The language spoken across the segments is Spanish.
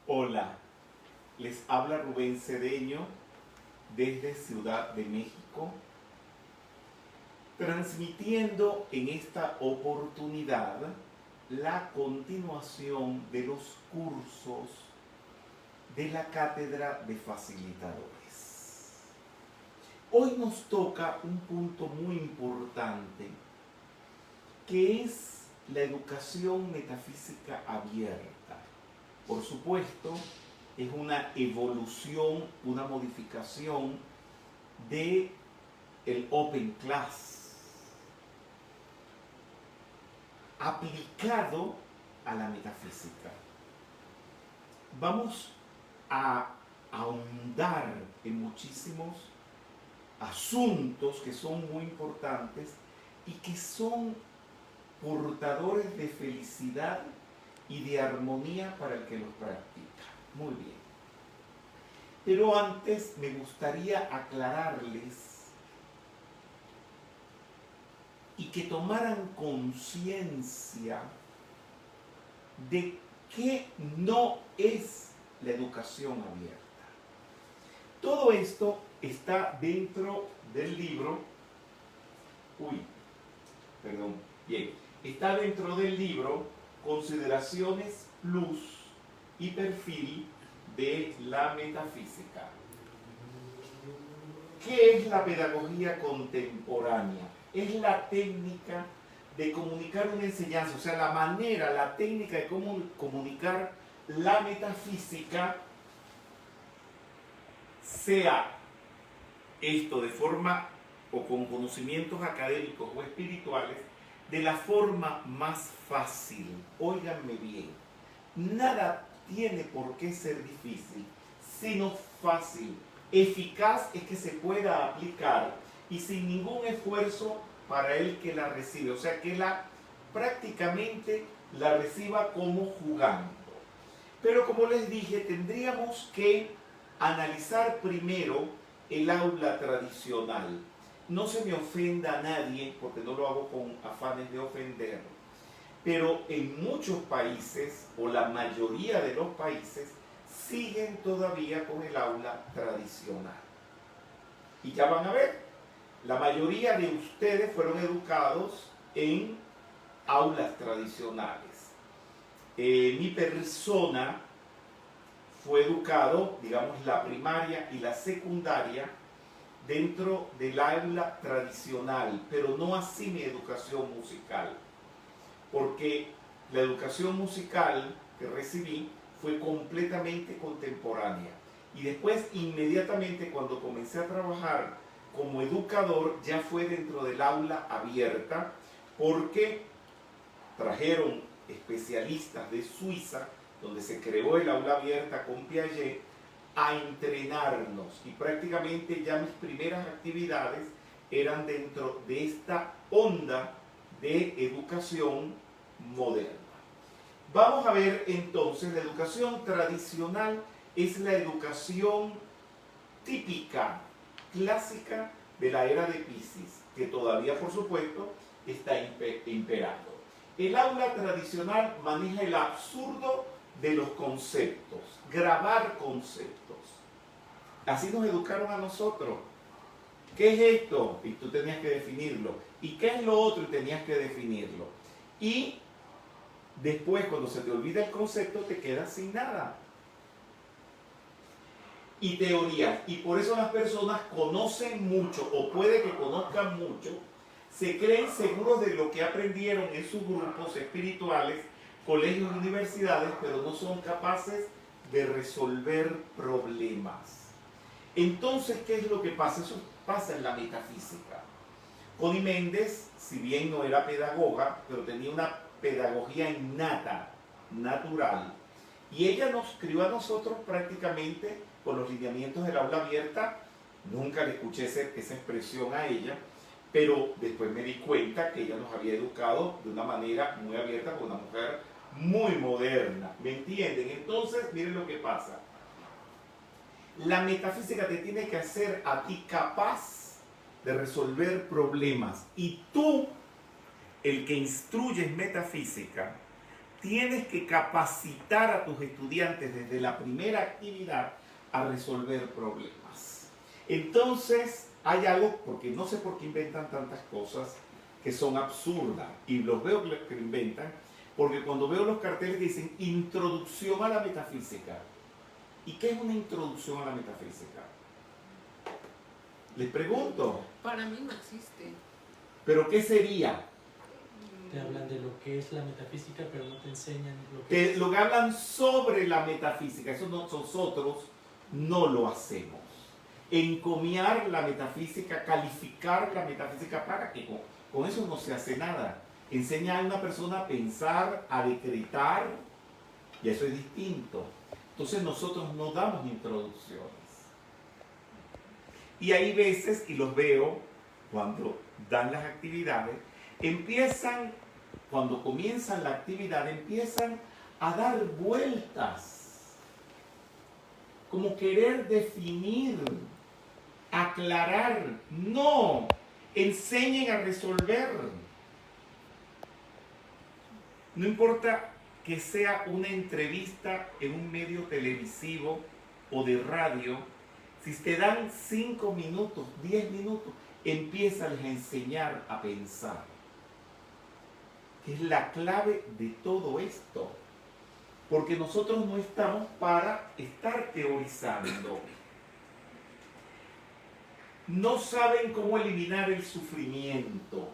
Hola, les habla Rubén Cedeño desde Ciudad de México, transmitiendo en esta oportunidad la continuación de los cursos de la Cátedra de Facilitadores. Hoy nos toca un punto muy importante, que es la educación metafísica abierta. Por supuesto, es una evolución, una modificación de el Open Class aplicado a la metafísica. Vamos a ahondar en muchísimos asuntos que son muy importantes y que son portadores de felicidad y de armonía para el que los practica. Muy bien. Pero antes me gustaría aclararles y que tomaran conciencia de qué no es la educación abierta. Todo esto está dentro del libro, está dentro del libro Consideraciones Plus y Perfil de la Metafísica. ¿Qué es la pedagogía contemporánea? Es la técnica de comunicar una enseñanza, o sea, la manera, la técnica de cómo comunicar la metafísica, sea esto de forma o con conocimientos académicos o espirituales, de la forma más fácil. Óiganme bien, nada tiene por qué ser difícil, sino fácil. Eficaz es que se pueda aplicar y sin ningún esfuerzo para el que la recibe, o sea, que prácticamente la reciba como jugando. Pero como les dije, tendríamos que analizar primero el aula tradicional. No se me ofenda a nadie, porque no lo hago con afanes de ofender, pero en muchos países, o la mayoría de los países, siguen todavía con el aula tradicional. Y ya van a ver, la mayoría de ustedes fueron educados en aulas tradicionales. Mi persona fue educado, digamos, la primaria y la secundaria dentro del aula tradicional, pero no así mi educación musical, porque la educación musical que recibí fue completamente contemporánea. Y después, inmediatamente, cuando comencé a trabajar como educador, ya fue dentro del aula abierta, porque trajeron especialistas de Suiza, donde se creó el aula abierta con Piaget, a entrenarnos. Y prácticamente ya mis primeras actividades eran dentro de esta onda de educación moderna. Vamos a ver entonces, la educación tradicional es la educación típica, clásica de la era de Piscis, que todavía, por supuesto, está imperando. El aula tradicional maneja el absurdo de los conceptos, grabar conceptos. Así nos educaron a nosotros. ¿Qué es esto? Y tú tenías que definirlo. ¿Y qué es lo otro? Y tenías que definirlo. Y después, cuando se te olvida el concepto, te quedas sin nada. Y teorías. Y por eso las personas conocen mucho, o puede que conozcan mucho, se creen seguros de lo que aprendieron en sus grupos espirituales, colegios y universidades, pero no son capaces de resolver problemas. Entonces, ¿qué es lo que pasa? Eso pasa en la metafísica. Connie Méndez, si bien no era pedagoga, pero tenía una pedagogía innata, natural, y ella nos crió a nosotros prácticamente con los lineamientos del aula abierta. Nunca le escuché esa expresión a ella, pero después me di cuenta que ella nos había educado de una manera muy abierta, con una mujer muy moderna. ¿Me entienden? Entonces, miren lo que pasa. La metafísica te tiene que hacer a ti capaz de resolver problemas. Y tú, el que instruyes metafísica, tienes que capacitar a tus estudiantes desde la primera actividad a resolver problemas. Entonces, hay algo, porque no sé por qué inventan tantas cosas que son absurdas, y los veo que lo inventan, porque cuando veo los carteles que dicen introducción a la metafísica. ¿Y qué es una introducción a la metafísica? Les pregunto. Para mí no existe. ¿Pero qué sería? Te hablan de lo que es la metafísica, pero no te enseñan lo que es. Lo que hablan sobre la metafísica, eso nosotros no lo hacemos. Encomiar la metafísica, calificar la metafísica, ¿para qué? Con eso no se hace nada. Enseña a una persona a pensar, a decretar, y eso es distinto. Entonces nosotros no damos introducciones. Y hay veces, y los veo cuando dan las actividades, cuando comienzan la actividad, empiezan a dar vueltas, como querer definir, aclarar. No, enseñen a resolver. No importa que sea una entrevista en un medio televisivo o de radio, si te dan 5 minutos, 10 minutos, empiezas a enseñar a pensar. Que es la clave de todo esto. Porque nosotros no estamos para estar teorizando. No saben cómo eliminar el sufrimiento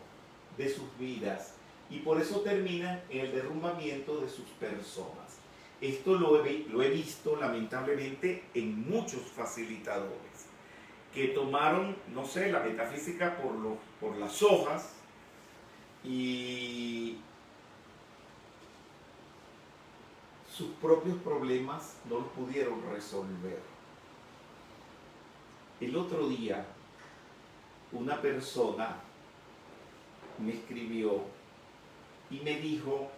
de sus vidas y por eso terminan en el derrumbamiento de sus personas. Esto lo he visto lamentablemente en muchos facilitadores que tomaron, no sé, la metafísica por las hojas y sus propios problemas no los pudieron resolver. El otro día, una persona me escribió y me dijo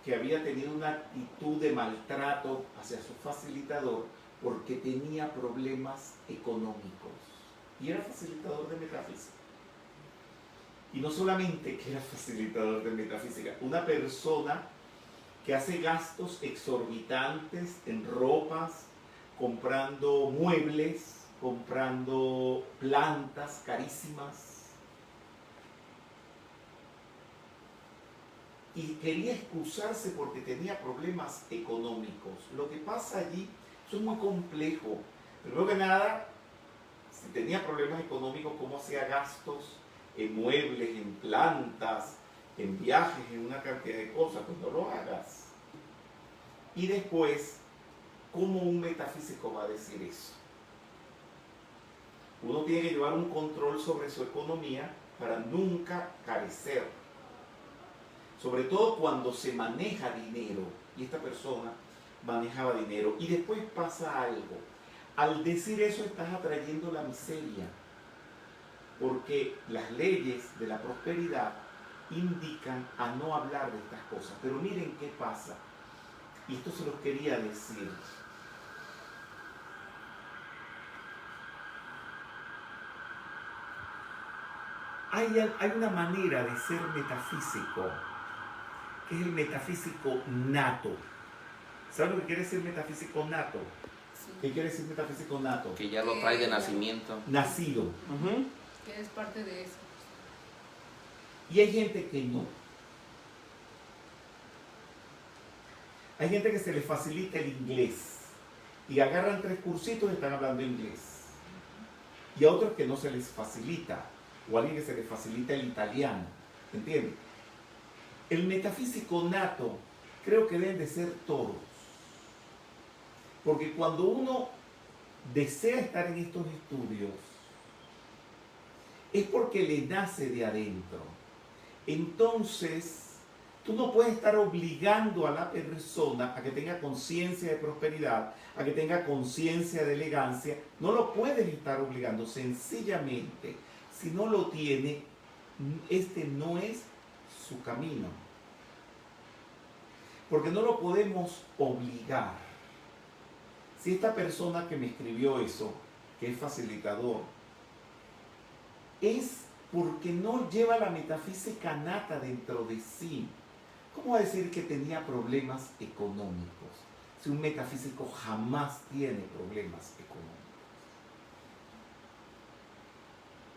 que había tenido una actitud de maltrato hacia su facilitador porque tenía problemas económicos. Y era facilitador de metafísica. Y no solamente que era facilitador de metafísica, una persona que hace gastos exorbitantes en ropas, comprando muebles, comprando plantas carísimas. Y quería excusarse porque tenía problemas económicos. Lo que pasa allí, eso es muy complejo. Primero que nada, si tenía problemas económicos, ¿cómo hacía gastos en muebles, en plantas, en viajes, en una cantidad de cosas? Pues no lo hagas. Y después, ¿cómo un metafísico va a decir eso? Uno tiene que llevar un control sobre su economía para nunca carecer. Sobre todo cuando se maneja dinero, y esta persona manejaba dinero, y después pasa algo. Al decir eso estás atrayendo la miseria, porque las leyes de la prosperidad indican a no hablar de estas cosas. Pero miren qué pasa, y esto se los quería decir. Hay una manera de ser metafísico, que es el metafísico nato. ¿Saben lo que quiere decir metafísico nato? Sí. ¿Qué quiere decir metafísico nato? Que ya lo trae de nacimiento. Nacido. Que es parte de eso. Y hay gente que no. Hay gente que se les facilita el inglés y agarran 3 cursitos y están hablando inglés. Y a otros que no se les facilita, o a alguien que se les facilita el italiano. ¿Entienden? El metafísico nato creo que deben de ser todos. Porque cuando uno desea estar en estos estudios, es porque le nace de adentro. Entonces, tú no puedes estar obligando a la persona a que tenga conciencia de prosperidad, a que tenga conciencia de elegancia. No lo puedes estar obligando. Sencillamente, si no lo tiene, este no es su camino. Porque no lo podemos obligar. Si esta persona que me escribió eso, que es facilitador, es porque no lleva la metafísica nata dentro de sí. ¿Cómo va a decir que tenía problemas económicos? Si un metafísico jamás tiene problemas económicos.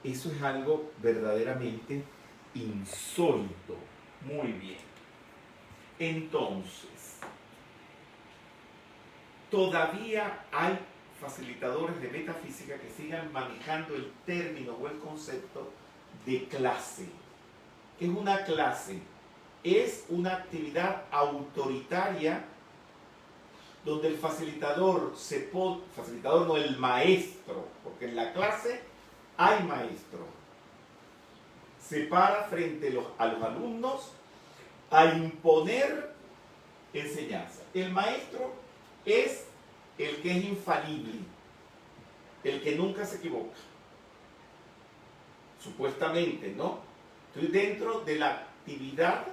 Eso es algo verdaderamente insólito. Muy bien. Entonces, todavía hay facilitadores de metafísica que sigan manejando el término o el concepto de clase. ¿Qué es una clase? Es una actividad autoritaria donde el facilitador facilitador no, el maestro, porque en la clase hay maestro, se para frente a los alumnos a imponer enseñanza. El maestro es el que es infalible, el que nunca se equivoca, supuestamente, ¿no? Estoy dentro de la actividad.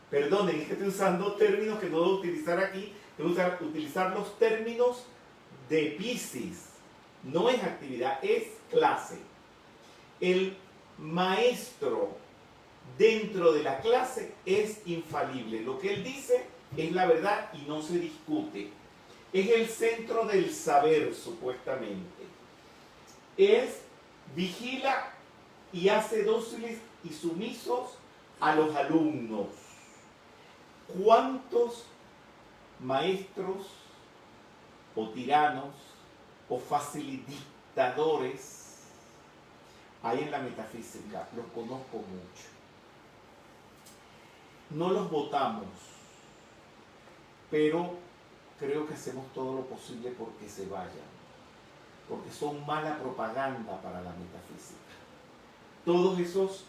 Perdonen, es que estoy usando términos que no debo utilizar aquí. Debo utilizar los términos de Piscis. No es actividad, es clase. El maestro dentro de la clase es infalible. Lo que él dice es la verdad y no se discute. Es el centro del saber, supuestamente. Vigila y hace dóciles y sumisos a los alumnos. ¿Cuántos maestros o tiranos o facilitadores hay en la metafísica? Los conozco mucho. No los votamos, pero creo que hacemos todo lo posible porque se vayan, porque son mala propaganda para la metafísica. Todos esos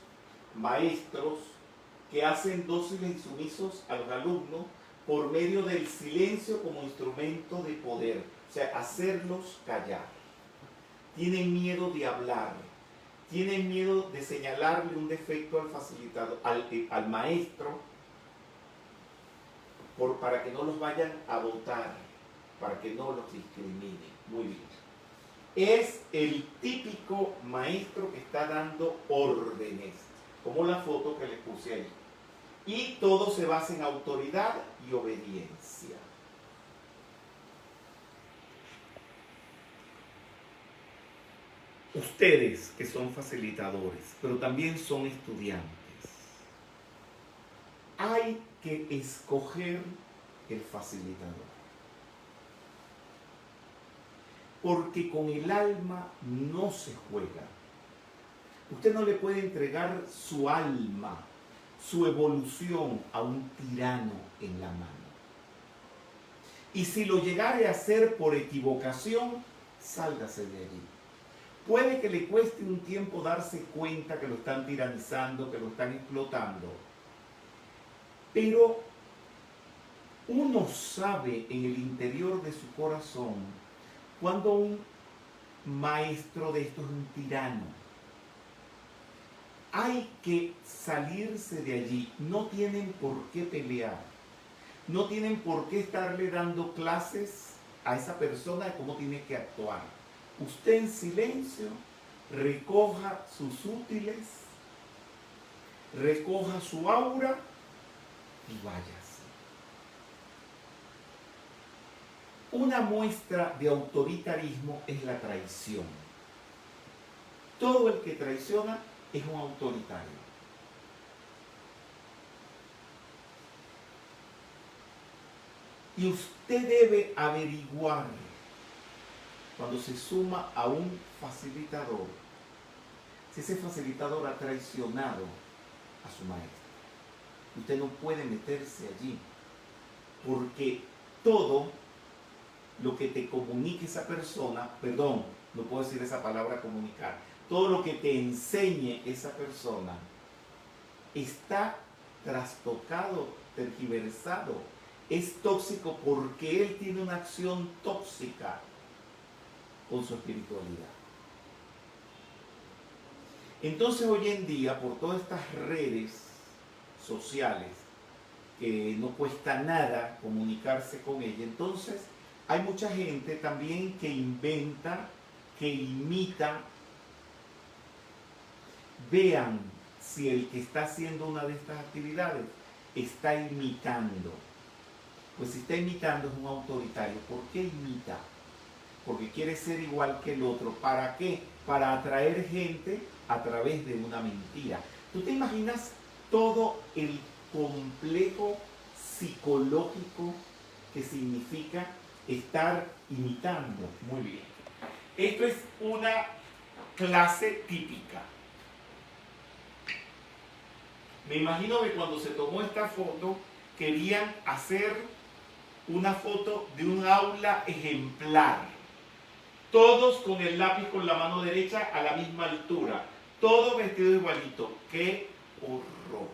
maestros que hacen dóciles y sumisos a los alumnos por medio del silencio como instrumento de poder, o sea, hacerlos callar. Tienen miedo de hablar, tienen miedo de señalarle un defecto al facilitador, al maestro, para que no los vayan a votar, para que no los discriminen. Muy bien. Es el típico maestro que está dando órdenes, como la foto que les puse ahí. Y todo se basa en autoridad y obediencia. Ustedes que son facilitadores, pero también son estudiantes, hay que escoger el facilitador. Porque con el alma no se juega. Usted no le puede entregar su alma, su evolución a un tirano en la mano. Y si lo llegare a hacer por equivocación, sálgase de allí. Puede que le cueste un tiempo darse cuenta que lo están tiranizando, que lo están explotando. Pero uno sabe en el interior de su corazón cuando un maestro de esto es un tirano. Hay que salirse de allí. No tienen por qué pelear. No tienen por qué estarle dando clases a esa persona de cómo tiene que actuar. Usted en silencio recoja sus útiles, recoja su aura y váyase. Una muestra de autoritarismo es la traición. Todo el que traiciona es un autoritario. Y usted debe averiguar, cuando se suma a un facilitador, si ese facilitador ha traicionado a su maestro. Usted no puede meterse allí, porque todo lo que te comunique esa persona, perdón, no puedo decir esa palabra comunicar, todo lo que te enseñe esa persona está trastocado, tergiversado, es tóxico porque él tiene una acción tóxica con su espiritualidad. Entonces hoy en día, por todas estas redes sociales, que no cuesta nada comunicarse con ella, entonces hay mucha gente también que inventa, que imita. Vean, si el que está haciendo una de estas actividades está imitando? Pues si está imitando es un autoritario. ¿Por qué imita? Porque quiere ser igual que el otro. ¿Para qué? Para atraer gente a través de una mentira. ¿Tú te imaginas todo el complejo psicológico que significa estar imitando? Muy bien. Esto es una clase típica. Me imagino que cuando se tomó esta foto querían hacer una foto de un aula ejemplar. Todos con el lápiz con la mano derecha a la misma altura. Todos vestidos igualito. ¡Qué horror!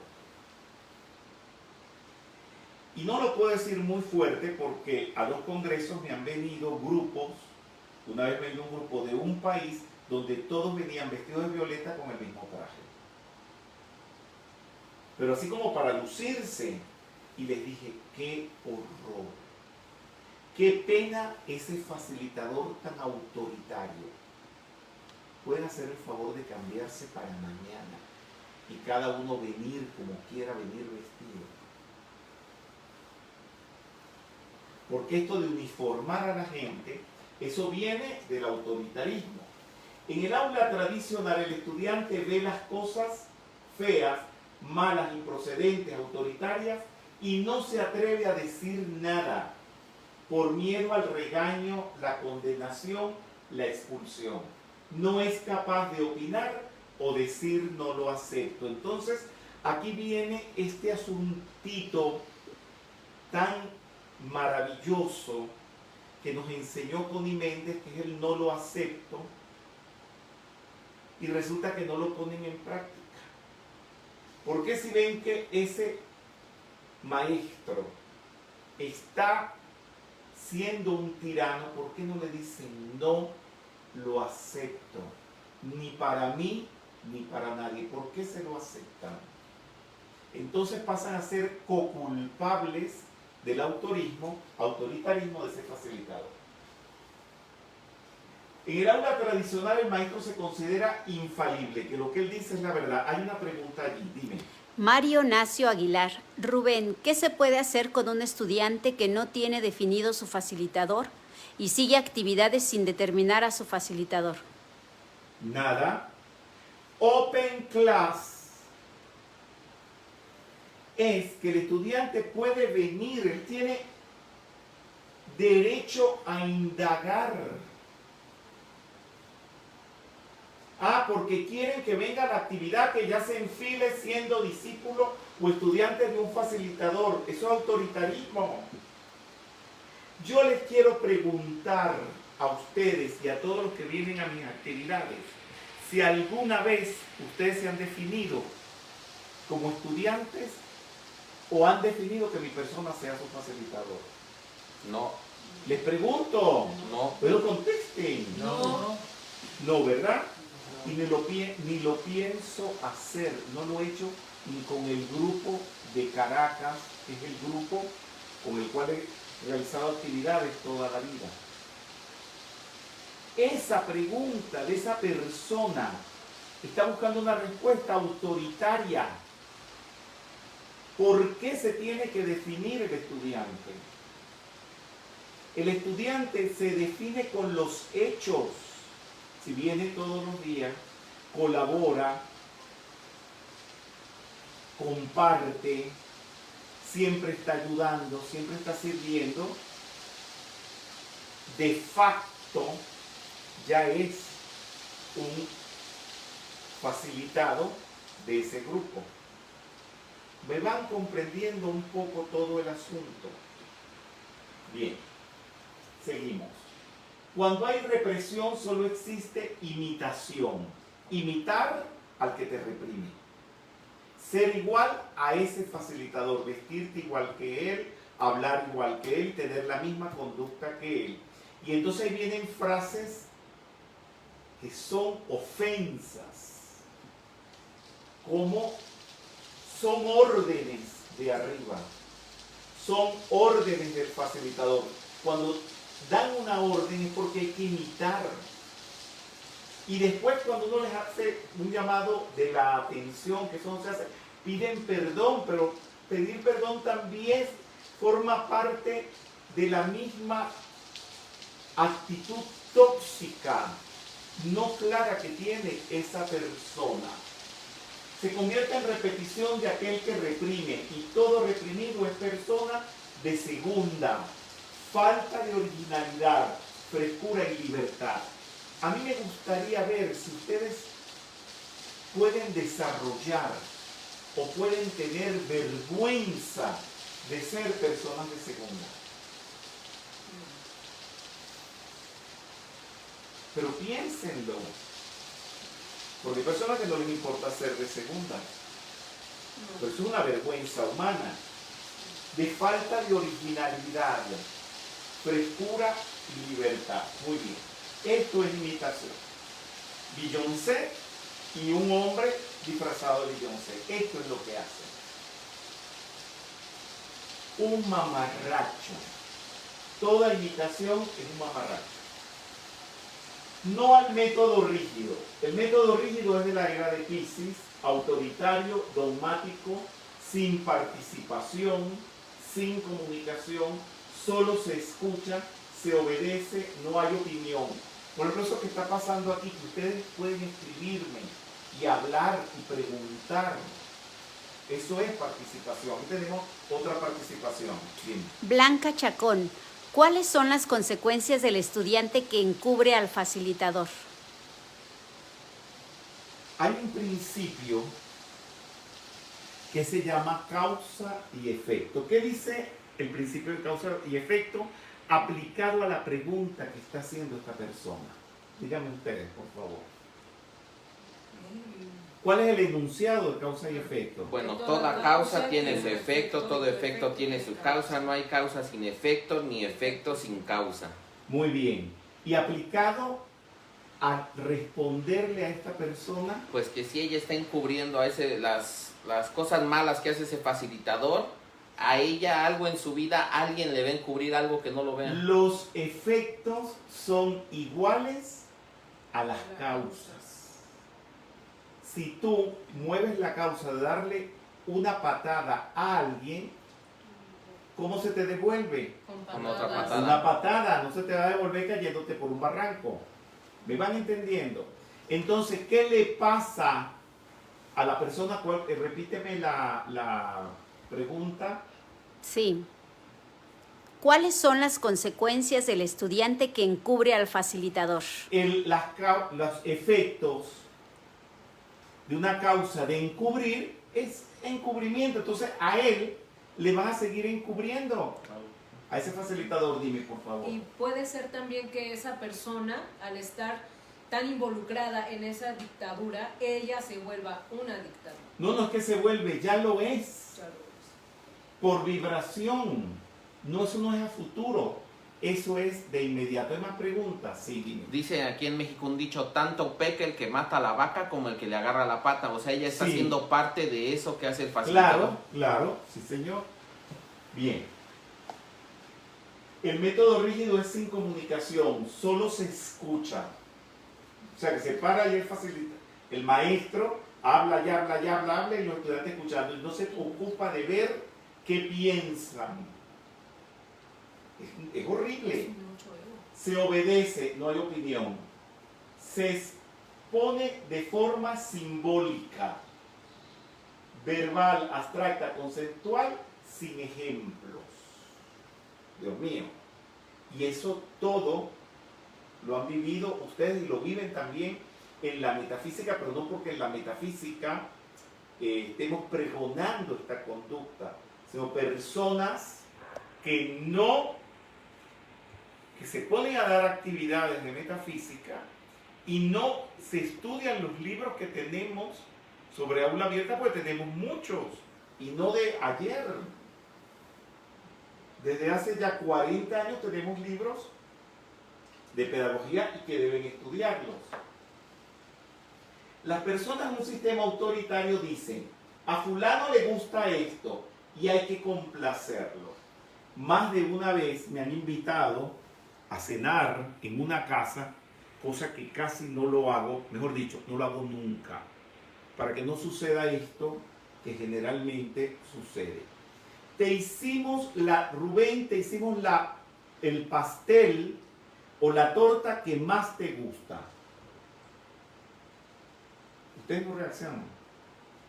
Y no lo puedo decir muy fuerte porque a los congresos me han venido grupos. Una vez me vino un grupo de un país donde todos venían vestidos de violeta con el mismo traje. Pero así como para lucirse. Y les dije, ¡qué horror! ¡Qué pena ese facilitador tan autoritario! Pueden hacer el favor de cambiarse para mañana y cada uno venir como quiera venir vestido. Porque esto de uniformar a la gente, eso viene del autoritarismo. En el aula tradicional el estudiante ve las cosas feas, malas, improcedentes, autoritarias y no se atreve a decir nada por miedo al regaño, la condenación, la expulsión. No es capaz de opinar o decir no lo acepto. Entonces, aquí viene este asuntito tan maravilloso que nos enseñó Connie Méndez, que es el no lo acepto, y resulta que no lo ponen en práctica. Porque si ven que ese maestro está siendo un tirano, ¿por qué no le dicen no lo acepto? Ni para mí, ni para nadie. ¿Por qué se lo aceptan? Entonces pasan a ser coculpables del autoritarismo de ese facilitador. En el aula tradicional el maestro se considera infalible, que lo que él dice es la verdad. Hay una pregunta allí, dime. Mario Nacio Aguilar. Rubén, ¿qué se puede hacer con un estudiante que no tiene definido su facilitador y sigue actividades sin determinar a su facilitador? Nada. Open class es que el estudiante puede venir, él tiene derecho a indagar. Porque quieren que venga la actividad, que ya se enfile siendo discípulo o estudiante de un facilitador. Eso es autoritarismo. Yo les quiero preguntar a ustedes y a todos los que vienen a mis actividades, si alguna vez ustedes se han definido como estudiantes o han definido que mi persona sea su facilitador. No. Les pregunto. No. Pero contesten. No. No, ¿verdad? Y ni lo pienso hacer. No lo he hecho ni con el grupo de Caracas, que es el grupo con el cual he realizado actividades toda la vida. Esa pregunta de esa persona está buscando una respuesta autoritaria. ¿Por qué se tiene que definir el estudiante? El estudiante se define con los hechos. Si viene todos los días, colabora, comparte, siempre está ayudando, siempre está sirviendo, de facto ya es un facilitado de ese grupo. ¿Me van comprendiendo un poco todo el asunto? Bien, seguimos. Cuando hay represión solo existe imitación. Imitar al que te reprime. Ser igual a ese facilitador, vestirte igual que él, hablar igual que él, tener la misma conducta que él. Y entonces ahí vienen frases que son ofensas, como son órdenes de arriba, son órdenes del facilitador. Cuando dan una orden es porque hay que imitar. Y después cuando uno les hace un llamado de la atención, que eso no se hace, piden perdón, pero pedir perdón también forma parte de la misma actitud tóxica, no clara que tiene esa persona. Se convierte en repetición de aquel que reprime, y todo reprimido es persona de segunda, falta de originalidad, frescura y libertad. A mí me gustaría ver si ustedes pueden desarrollar o pueden tener vergüenza de ser personas de segunda. Pero piénsenlo, porque hay personas que no les importa ser de segunda, pero eso es una vergüenza humana, de falta de originalidad, frescura y libertad. Muy bien, esto es imitación. Beyoncé y un hombre disfrazado de Beyoncé, esto es lo que hace. Un mamarracho. Toda imitación es un mamarracho. No al método rígido. El método rígido es de la era de Piscis, autoritario, dogmático, sin participación, sin comunicación, solo se escucha, se obedece, no hay opinión. Por ejemplo, eso que está pasando aquí, que ustedes pueden escribirme y hablar y preguntar, eso es participación. Aquí tenemos otra participación. Bien. Blanca Chacón, ¿cuáles son las consecuencias del estudiante que encubre al facilitador? Hay un principio que se llama causa y efecto. ¿Qué dice el principio de causa y efecto aplicado a la pregunta que está haciendo esta persona? Díganme ustedes, por favor. ¿Cuál es el enunciado de causa y efecto? Bueno, toda causa tiene su efecto, todo efecto tiene su causa, no hay causa sin efecto, ni efecto sin causa. Muy bien. ¿Y aplicado a responderle a esta persona? Pues que si ella está encubriendo a las cosas malas que hace ese facilitador, a ella algo en su vida, alguien le va a encubrir algo que no lo vean. Los efectos son iguales a las causas. Si tú mueves la causa de darle una patada a alguien, ¿cómo se te devuelve? Con otra patada. Una patada, no se te va a devolver cayéndote por un barranco. ¿Me van entendiendo? Entonces, ¿qué le pasa a la persona? Repíteme la pregunta. Sí. ¿Cuáles son las consecuencias del estudiante que encubre al facilitador? Los efectos de una causa de encubrir es encubrimiento. Entonces, a él le van a seguir encubriendo. A ese facilitador, dime, por favor. Y puede ser también que esa persona, al estar tan involucrada en esa dictadura, ella se vuelva una dictadura. No es que se vuelve, ya lo es. Claro. Por vibración. No, eso no es a futuro. Eso es de inmediato. ¿Hay más preguntas? Sí, dime. Dice aquí en México un dicho, tanto peca el que mata a la vaca como el que le agarra la pata. O sea, ella está Sí. siendo parte de eso que hace el facilitador. Claro, sí señor. Bien. El método rígido es sin comunicación, solo se escucha. O sea, que se para y él facilita. El maestro habla y los estudiantes escuchando. Y no se ocupa de ver qué piensan. Es horrible. Es mucho ego. Se obedece, no hay opinión. Se expone de forma simbólica, verbal, abstracta, conceptual, sin ejemplos. Dios mío. Y eso todo lo han vivido ustedes y lo viven también en la metafísica, pero no porque en la metafísica estemos pregonando esta conducta, sino personas que se ponen a dar actividades de metafísica y no se estudian los libros que tenemos sobre aula abierta, porque tenemos muchos, y no de ayer. Desde hace ya 40 años tenemos libros de pedagogía y que deben estudiarlos. Las personas en un sistema autoritario dicen, a fulano le gusta esto y hay que complacerlo. Más de una vez me han invitado a cenar en una casa cosa que casi no lo hago, mejor dicho, no lo hago nunca, para que no suceda esto que generalmente sucede. Rubén, te hicimos el pastel o la torta que más te gusta. Ustedes no reaccionan.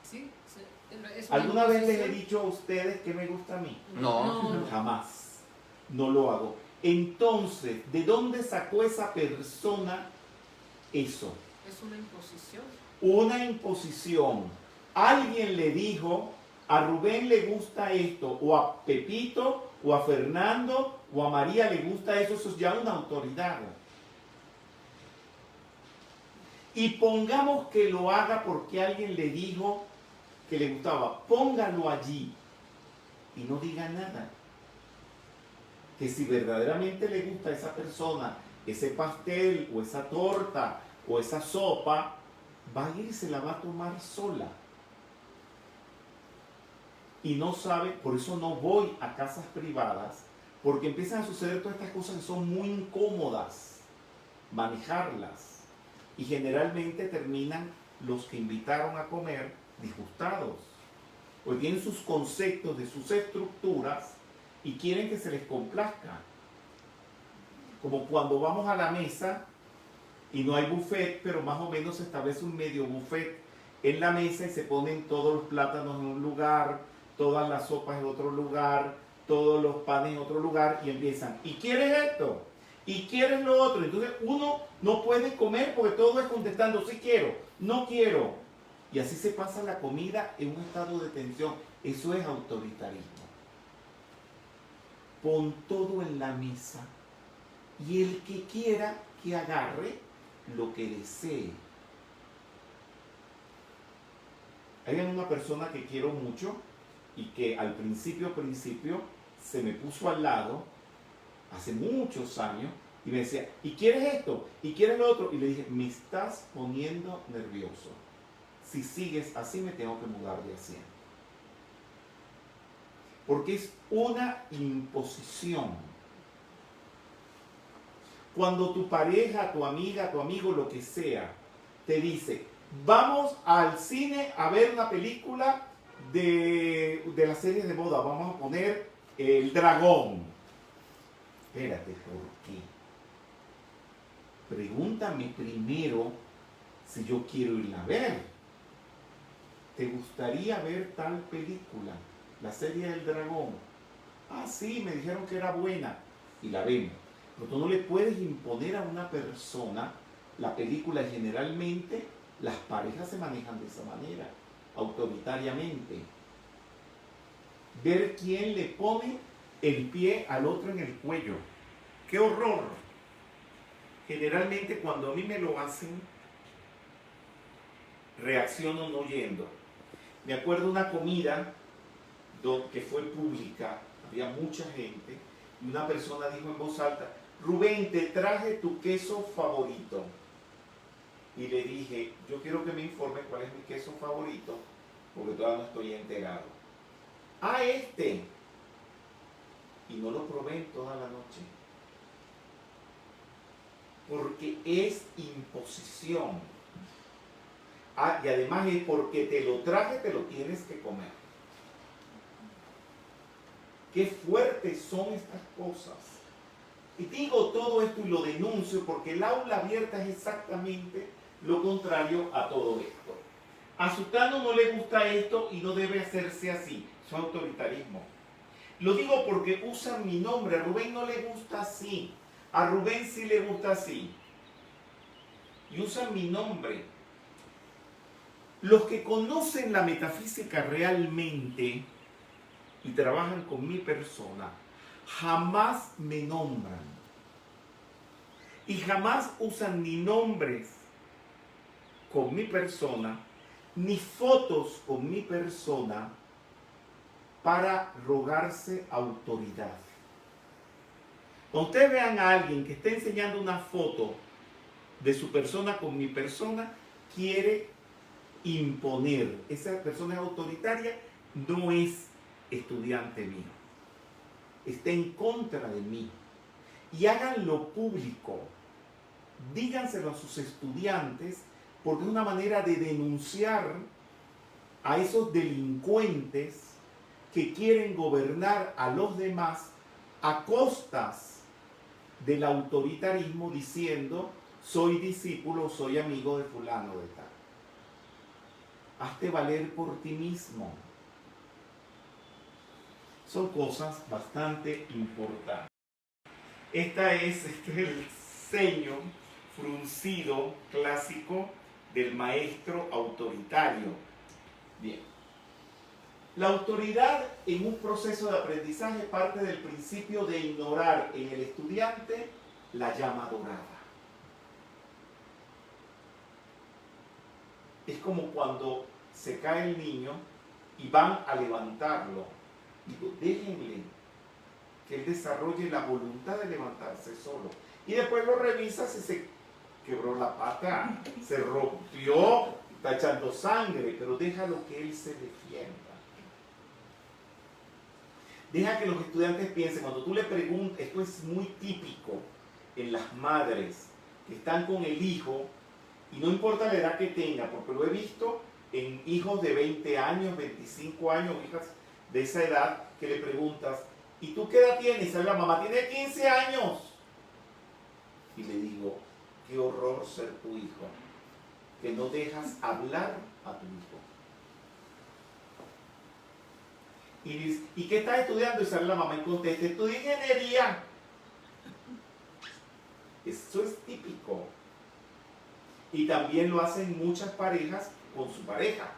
Sí, es una ¿Alguna vez les he imposición. dicho a ustedes que me gusta a mí? No. Jamás. No lo hago. Entonces, ¿de dónde sacó esa persona eso? Es una imposición. Una imposición. Alguien le dijo, a Rubén le gusta esto, o a Pepito, o a Fernando, o a María le gusta eso es ya una autoridad. Y pongamos que lo haga porque alguien le dijo que le gustaba. Póngalo allí y no diga nada. Que si verdaderamente le gusta a esa persona ese pastel o esa torta o esa sopa, va a ir y se la va a tomar sola. Y no sabe, por eso no voy a casas privadas, porque empiezan a suceder todas estas cosas que son muy incómodas manejarlas. Y generalmente terminan los que invitaron a comer disgustados. Pues tienen sus conceptos de sus estructuras y quieren que se les complazca. Como cuando vamos a la mesa y no hay buffet, pero más o menos se establece un medio buffet en la mesa y se ponen todos los plátanos en un lugar, todas las sopas en otro lugar, todos los panes en otro lugar y empiezan, ¿y quieres esto? ¿Y quieres lo otro? Entonces uno no puede comer porque todo es contestando, sí quiero, no quiero. Y así se pasa la comida en un estado de tensión. Eso es autoritarismo. Pon todo en la mesa y el que quiera que agarre lo que desee. Hay una persona que quiero mucho y que al principio se me puso al lado hace muchos años y me decía, ¿y quieres esto? ¿Y quieres lo otro? Y le dije, me estás poniendo nervioso. Si sigues así me tengo que mudar de asiento. Porque es una imposición. Cuando tu pareja, tu amiga, tu amigo, lo que sea, te dice, vamos al cine a ver una película de las series de moda, vamos a poner El Dragón. Espérate, ¿por qué? Pregúntame primero si yo quiero irla a ver. ¿Te gustaría ver tal película? La serie del dragón. Ah, sí, me dijeron que era buena. Y la vemos. Pero tú no le puedes imponer a una persona la película. Generalmente las parejas se manejan de esa manera, autoritariamente. Ver quién le pone el pie al otro en el cuello. ¡Qué horror! Generalmente cuando a mí me lo hacen, reacciono no yendo. Me acuerdo una comida que fue pública, había mucha gente, y una persona dijo en voz alta, Rubén, te traje tu queso favorito. Y le dije, yo quiero que me informe cuál es mi queso favorito, porque todavía no estoy enterado. Ah, este. Y no lo probé toda la noche. Porque es imposición. Ah, y además es porque te lo traje, te lo tienes que comer. Qué fuertes son estas cosas. Y digo todo esto y lo denuncio porque el aula abierta es exactamente lo contrario a todo esto. A Sutano no le gusta esto y no debe hacerse así. Es autoritarismo. Lo digo porque usan mi nombre. A Rubén no le gusta así. A Rubén sí le gusta así. Y usan mi nombre. Los que conocen la metafísica realmente y trabajan con mi persona, jamás me nombran. Y jamás usan ni nombres con mi persona, ni fotos con mi persona para rogarse autoridad. Cuando ustedes vean a alguien que esté enseñando una foto de su persona con mi persona, quiere imponer. Esa persona es autoritaria, no es estudiante mío. Está en contra de mí. Y háganlo público. díganselo a sus estudiantes, porque es una manera de denunciar a esos delincuentes que quieren gobernar a los demás a costas del autoritarismo, diciendo: soy discípulo, soy amigo de fulano de tal. Hazte valer por ti mismo. Son cosas bastante importantes. Este es el ceño fruncido clásico del maestro autoritario. Bien. La autoridad en un proceso de aprendizaje parte del principio de ignorar en el estudiante la llama dorada. Es como cuando se cae el niño y van a levantarlo. Digo, déjenle que él desarrolle la voluntad de levantarse solo. Y después lo revisa si se quebró la pata, se rompió, está echando sangre, pero déjalo que él se defienda. Deja que los estudiantes piensen. Cuando tú le preguntas, esto es muy típico en las madres que están con el hijo, y no importa la edad que tenga, porque lo he visto en hijos de 20 años, 25 años, hijas de esa edad, que le preguntas: ¿y tú qué edad tienes? Y sale la mamá: tiene 15 años. Y le digo: qué horror ser tu hijo, que no dejas hablar a tu hijo. Y dice: ¿y qué estás estudiando? Y sale la mamá y contesta: estudio ingeniería. Eso es típico. Y también lo hacen muchas parejas con su pareja.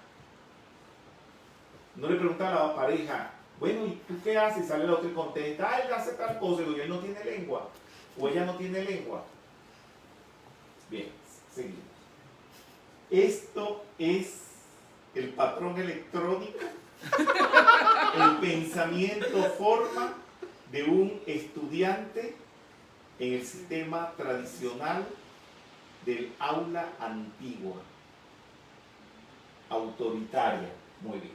No le preguntan a la pareja: bueno, ¿y tú qué haces? Y sale la otra y contesta: ah, él hace tal cosa. Y digo: él no tiene lengua. O ella no tiene lengua. Bien, seguimos. Esto es el patrón electrónico, el pensamiento forma de un estudiante en el sistema tradicional del aula antigua, autoritaria. Muy bien.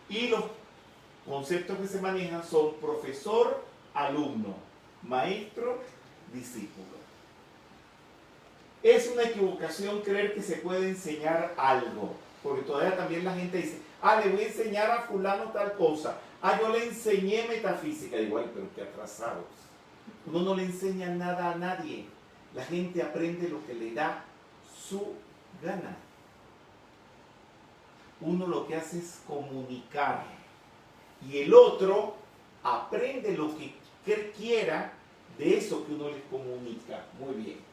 Y los conceptos que se manejan son profesor, alumno, maestro, discípulo. Es una equivocación creer que se puede enseñar algo, porque todavía también la gente dice: ah, le voy a enseñar a fulano tal cosa. Ah, yo le enseñé metafísica. Digo: ay, pero qué atrasados. Uno no le enseña nada a nadie. La gente aprende lo que le da su gana. Uno lo que hace es comunicar, y el otro aprende lo que quiera de eso que uno les comunica. Muy bien.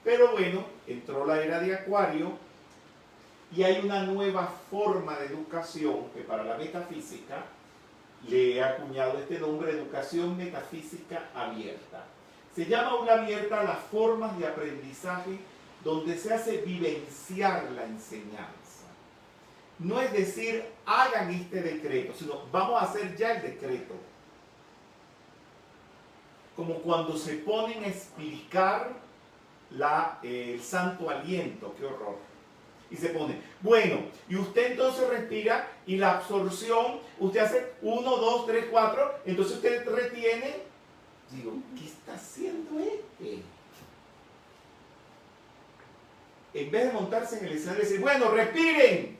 Pero bueno, entró la era de Acuario y hay una nueva forma de educación que para la metafísica le he acuñado este nombre: educación metafísica abierta. Se llama aula abierta a las formas de aprendizaje donde se hace vivenciar la enseñanza. No es decir, hagan este decreto, sino vamos a hacer ya el decreto. Como cuando se ponen a explicar el santo aliento, qué horror. Y se pone: bueno, y usted entonces respira, y la absorción, usted hace 1, 2, 3, 4, entonces usted retiene. Digo, ¿qué está haciendo este? En vez de montarse en el escenario y decir: bueno, respiren,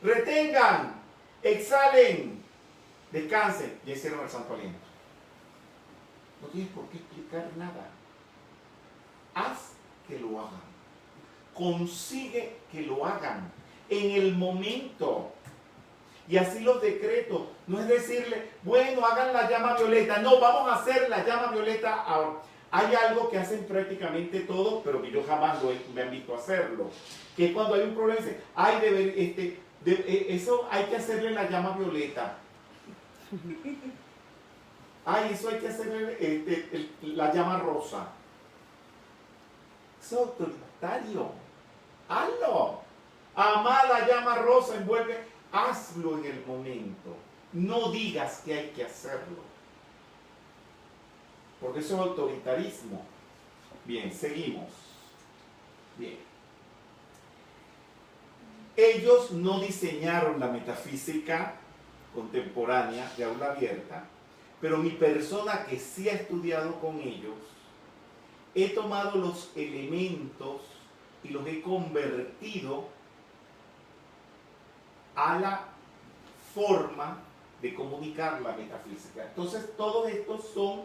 retengan, exhalen, descansen, ya hicieron el santo aliento. No tienes por qué explicar nada. Haz que lo hagan. Consigue que lo hagan en el momento. Y así los decretos. No es decirle: bueno, hagan la llama violeta. No, vamos a hacer la llama violeta ahora. Hay algo que hacen prácticamente todos, pero que yo jamás me han visto hacerlo. Que es cuando hay un problema, dice: ay, eso hay que hacerle la llama violeta. Ay, eso hay que hacerle la llama rosa. Es autoritario. Hazlo. Amá la llama rosa, envuelve. Hazlo en el momento. No digas que hay que hacerlo. Porque eso es autoritarismo. Bien, seguimos. Bien. Ellos no diseñaron la metafísica contemporánea de aula abierta, pero mi persona que sí ha estudiado con ellos he tomado los elementos y los he convertido a la forma de comunicar la metafísica. Entonces, todos estos son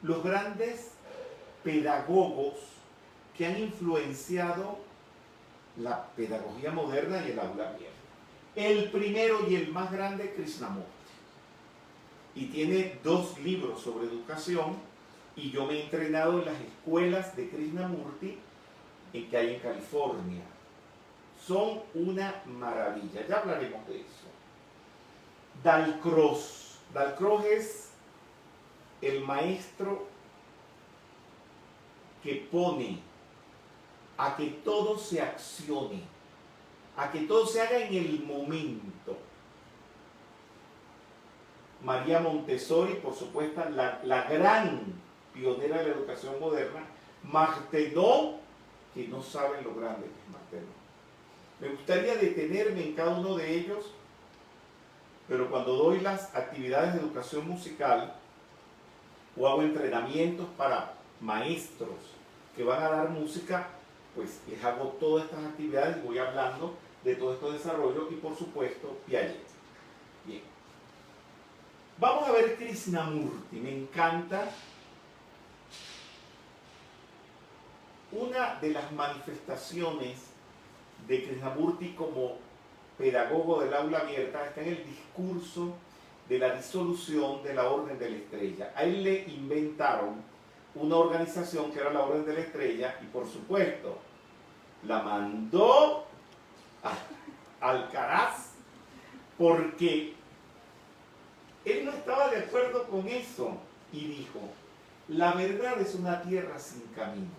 los grandes pedagogos que han influenciado la pedagogía moderna y el aula abierta. El primero y el más grande, Krishnamurti. Y tiene 2 libros sobre educación, y yo me he entrenado en las escuelas de Krishnamurti que hay en California. Son una maravilla, ya hablaremos de eso. Dalcroze. Dalcroze es el maestro que pone a que todo se accione, a que todo se haga en el momento. María Montessori, por supuesto, la gran pionera de la educación moderna. Martenot, que no saben lo grande que es Martenot. Me gustaría detenerme en cada uno de ellos, pero cuando doy las actividades de educación musical o hago entrenamientos para maestros que van a dar música, pues les hago todas estas actividades y voy hablando de todo estos desarrollos y por supuesto Piaget. Bien. Vamos a ver Krishnamurti. Me encanta. Una de las manifestaciones de Krishnamurti como pedagogo del aula abierta está en el discurso de la disolución de la Orden de la Estrella. A él le inventaron una organización que era la Orden de la Estrella y por supuesto la mandó a Alcaraz porque él no estaba de acuerdo con eso y dijo: la verdad es una tierra sin caminos.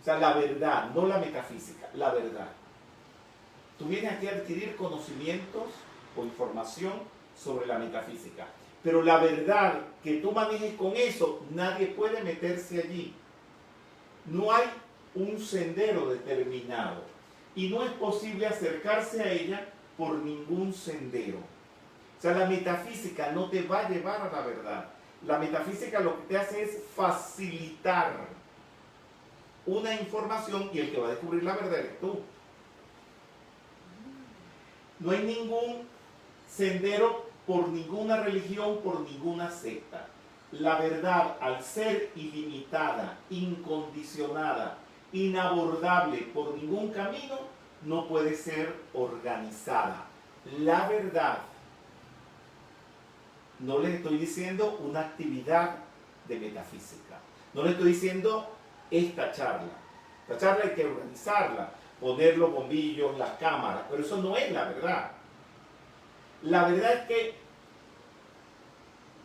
O sea, la verdad, no la metafísica, la verdad. Tú vienes aquí a adquirir conocimientos o información sobre la metafísica, pero la verdad que tú manejes con eso, nadie puede meterse allí. No hay un sendero determinado y no es posible acercarse a ella por ningún sendero. O sea, la metafísica no te va a llevar a la verdad. La metafísica lo que te hace es facilitar una información y el que va a descubrir la verdad eres tú. No hay ningún sendero por ninguna religión, por ninguna secta. La verdad, al ser ilimitada, incondicionada, inabordable por ningún camino, no puede ser organizada. La verdad, no les estoy diciendo una actividad de metafísica. No les estoy diciendo esta charla. La charla hay que organizarla, poner los bombillos, las cámaras, pero eso no es la verdad. La verdad es que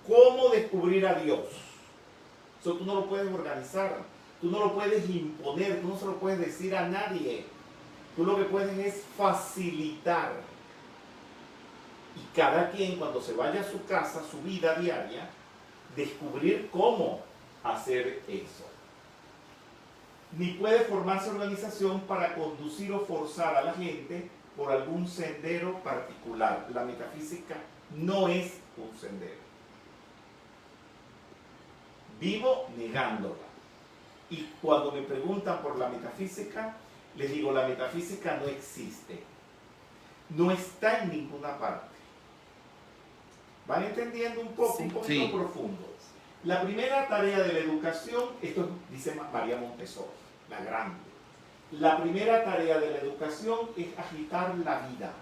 cómo descubrir a Dios. Eso tú no lo puedes organizar, tú no lo puedes imponer, tú no se lo puedes decir a nadie. Tú lo que puedes es facilitar. Y cada quien cuando se vaya a su casa, su vida diaria, descubrir cómo hacer eso. Ni puede formarse organización para conducir o forzar a la gente por algún sendero particular. La metafísica no es un sendero. Vivo negándola. Y cuando me preguntan por la metafísica, les digo, la metafísica no existe. No está en ninguna parte. ¿Van entendiendo un poco? Sí. Un poquito sí. Profundo. La primera tarea de la educación, esto dice María Montessori, la grande. La primera tarea de la educación es agitar la vida.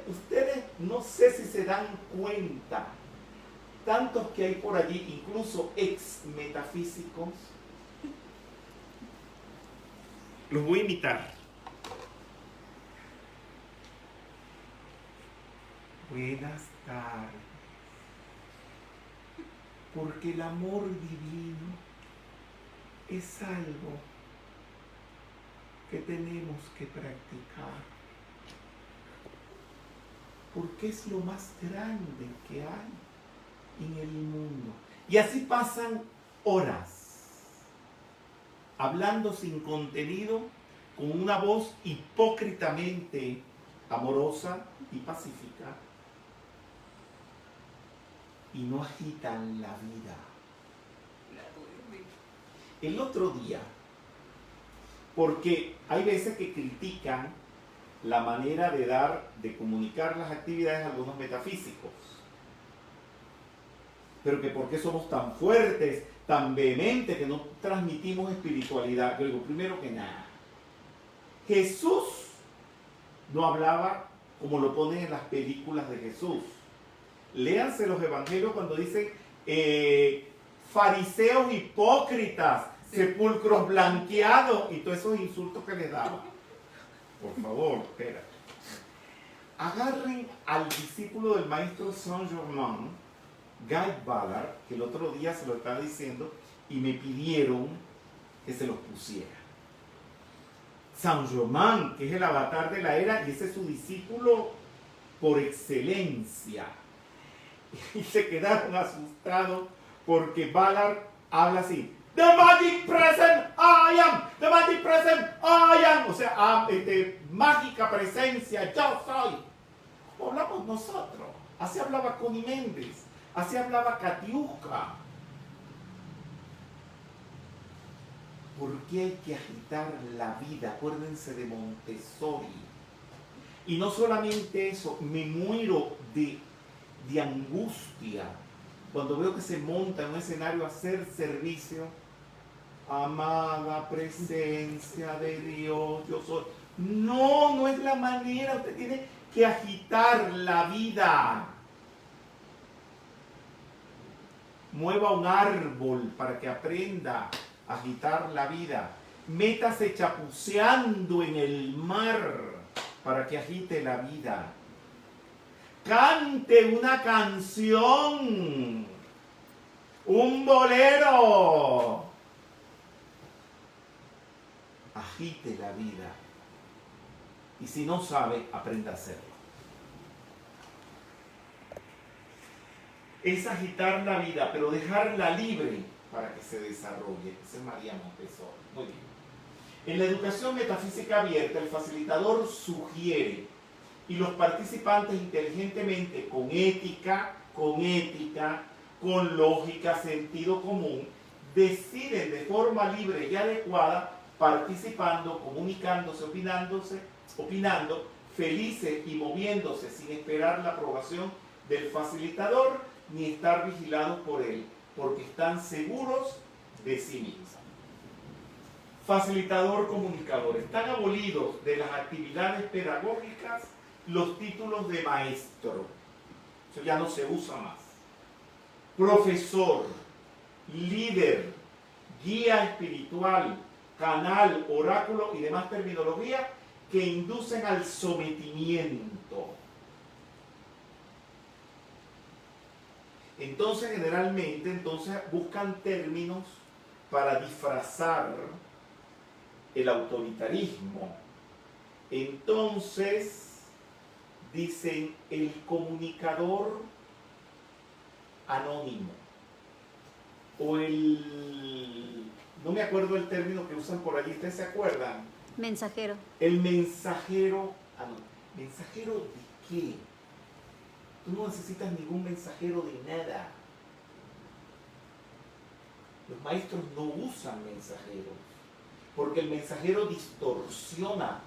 Ustedes no sé si se dan cuenta, tantos que hay por allí, incluso ex metafísicos, los voy a imitar. Buenas tardes. Porque el amor divino es algo que tenemos que practicar. Porque es lo más grande que hay en el mundo. Y así pasan horas, hablando sin contenido, con una voz hipócritamente amorosa y pacífica, y no agitan la vida. El otro día, porque hay veces que critican la manera de comunicar las actividades a algunos metafísicos. Pero que por qué somos tan fuertes, tan vehementes, que no transmitimos espiritualidad. Yo digo, primero que nada, Jesús no hablaba como lo ponen en las películas de Jesús. Léanse los evangelios cuando dicen fariseos hipócritas, sepulcros blanqueados y todos esos insultos que les daba. Por favor, espera. Agarren al discípulo del maestro Saint-Germain, Guy Ballard, que el otro día se lo estaba diciendo y me pidieron que se los pusiera. Saint-Germain, que es el avatar de la era, y ese es su discípulo por excelencia. Y se quedaron asustados porque Ballard habla así: The magic present I am, the magic present I am. O sea, mágica presencia, yo soy. Como hablamos nosotros. Así hablaba Connie Méndez, así hablaba Katiuska. ¿Por qué hay que agitar la vida? Acuérdense de Montessori. Y no solamente eso, me muero de angustia cuando veo que se monta en un escenario a hacer servicio. Amada presencia de Dios, yo soy. No, no es la manera. Usted tiene que agitar la vida. Mueva un árbol para que aprenda a agitar la vida. Métase chapuceando en el mar para que agite la vida. Cante una canción, un bolero. Agite la vida. Y si no sabe, aprenda a hacerlo. Es agitar la vida, pero dejarla libre para que se desarrolle. Esa es María Montessori. Muy bien. En la educación metafísica abierta, el facilitador sugiere y los participantes inteligentemente, con ética, con lógica, sentido común, deciden de forma libre y adecuada, participando, comunicándose, opinando, felices y moviéndose sin esperar la aprobación del facilitador ni estar vigilados por él, porque están seguros de sí mismos. Facilitador, comunicador. Están abolidos de las actividades pedagógicas los títulos de maestro. Eso ya no se usa más. Profesor, líder, guía espiritual, canal, oráculo y demás terminología que inducen al sometimiento. Entonces, generalmente, buscan términos para disfrazar el autoritarismo. Entonces, dicen el comunicador anónimo o no me acuerdo el término que usan por allí, ¿ustedes se acuerdan? Mensajero. El mensajero anónimo. ¿Mensajero de qué? Tú no necesitas ningún mensajero de nada. Los maestros no usan mensajeros porque el mensajero distorsiona.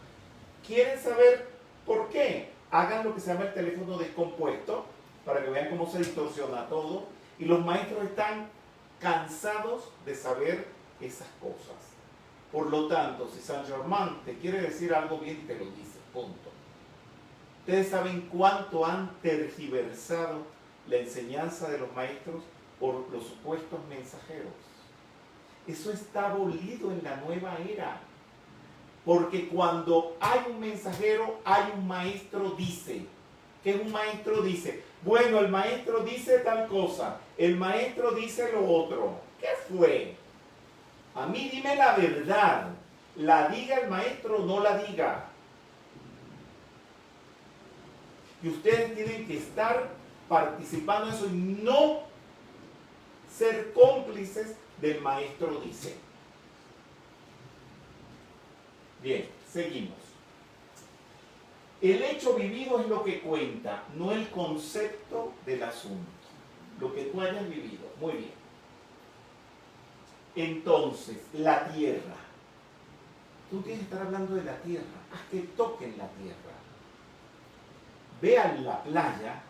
¿Quieren saber por qué? Hagan lo que se llama el teléfono descompuesto para que vean cómo se distorsiona todo. Y los maestros están cansados de saber esas cosas. Por lo tanto, si Saint-Germain te quiere decir algo bien, te lo dice, punto. Ustedes saben cuánto han tergiversado la enseñanza de los maestros por los supuestos mensajeros. Eso está abolido en la nueva era. Porque cuando hay un mensajero, hay un maestro dice. ¿Qué es un maestro dice? Bueno, el maestro dice tal cosa, el maestro dice lo otro. ¿Qué fue? A mí dime la verdad. La diga el maestro o no la diga. Y ustedes tienen que estar participando en eso y no ser cómplices del maestro dice. Bien, seguimos. El hecho vivido es lo que cuenta, no el concepto del asunto. Lo que tú hayas vivido. Muy bien. Entonces, la tierra. Tú tienes que estar hablando de la tierra. Haz que toquen la tierra. Ve a la playa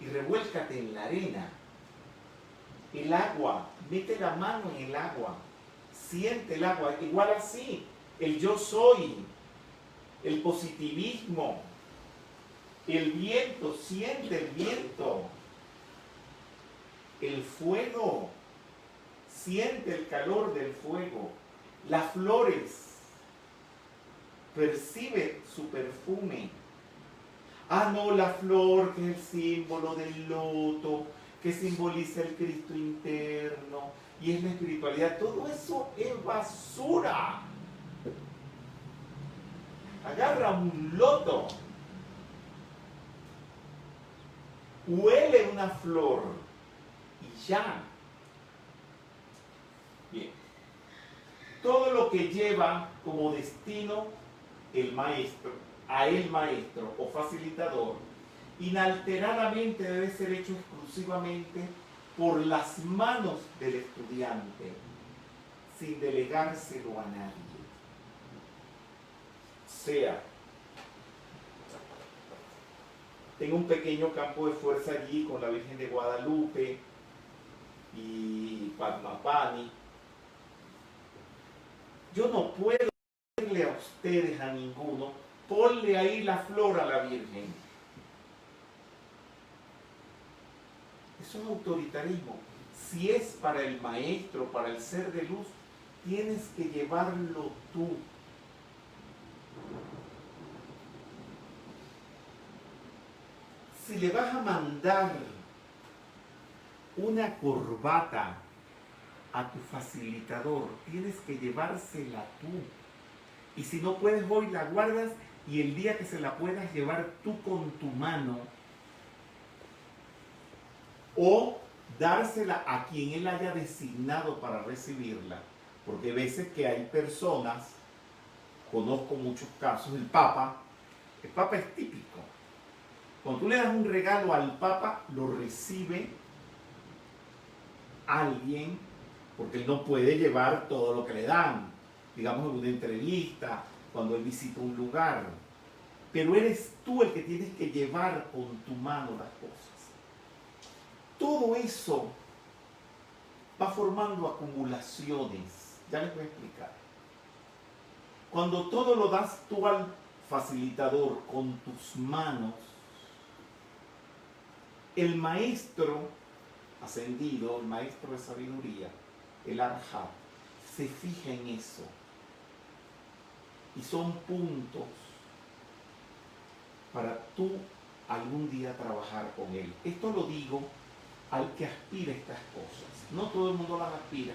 y revuélcate en la arena. El agua, mete la mano en el agua. Siente el agua. Igual así, el yo soy, el positivismo, el viento, siente el viento. El fuego, siente el calor del fuego. Las flores, percibe su perfume. Ah, no, la flor que es el símbolo del loto, que simboliza el Cristo interno y es la espiritualidad. Todo eso es basura. Agarra un loto, huele una flor y ya. Bien. Todo lo que lleva como destino el maestro, a el maestro o facilitador, inalteradamente debe ser hecho exclusivamente por las manos del estudiante, sin delegárselo a nadie. Sea, tengo un pequeño campo de fuerza allí con la Virgen de Guadalupe y Padmapani. Yo no puedo decirle a ustedes, a ninguno, ponle ahí la flor a la Virgen. Eso es autoritarismo. Si es para el maestro, para el ser de luz, tienes que llevarlo tú. Si le vas a mandar una corbata a tu facilitador, tienes que llevársela tú. Y si no puedes hoy, la guardas y el día que se la puedas llevar tú con tu mano, o dársela a quien él haya designado para recibirla. Porque a veces que hay personas, conozco muchos casos, el Papa es típico. Cuando tú le das un regalo al Papa, lo recibe alguien, porque él no puede llevar todo lo que le dan, digamos en una entrevista, cuando él visita un lugar. Pero eres tú el que tienes que llevar con tu mano las cosas. Todo eso va formando acumulaciones. Ya les voy a explicar. Cuando todo lo das tú al facilitador con tus manos, el maestro ascendido, el maestro de sabiduría, el Arhat, se fija en eso. Y son puntos para tú algún día trabajar con él. Esto lo digo al que aspira a estas cosas. No todo el mundo las aspira,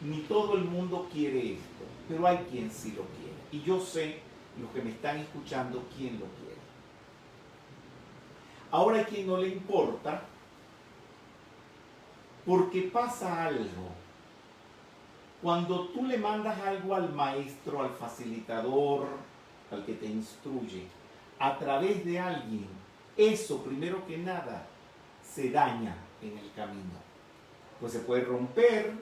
ni todo el mundo quiere esto, pero hay quien sí lo quiere. Y yo sé, los que me están escuchando, quién lo quiere. Ahora hay quien no le importa, porque pasa algo. Cuando tú le mandas algo al maestro, al facilitador, al que te instruye, a través de alguien, eso primero que nada se daña en el camino. Pues se puede romper,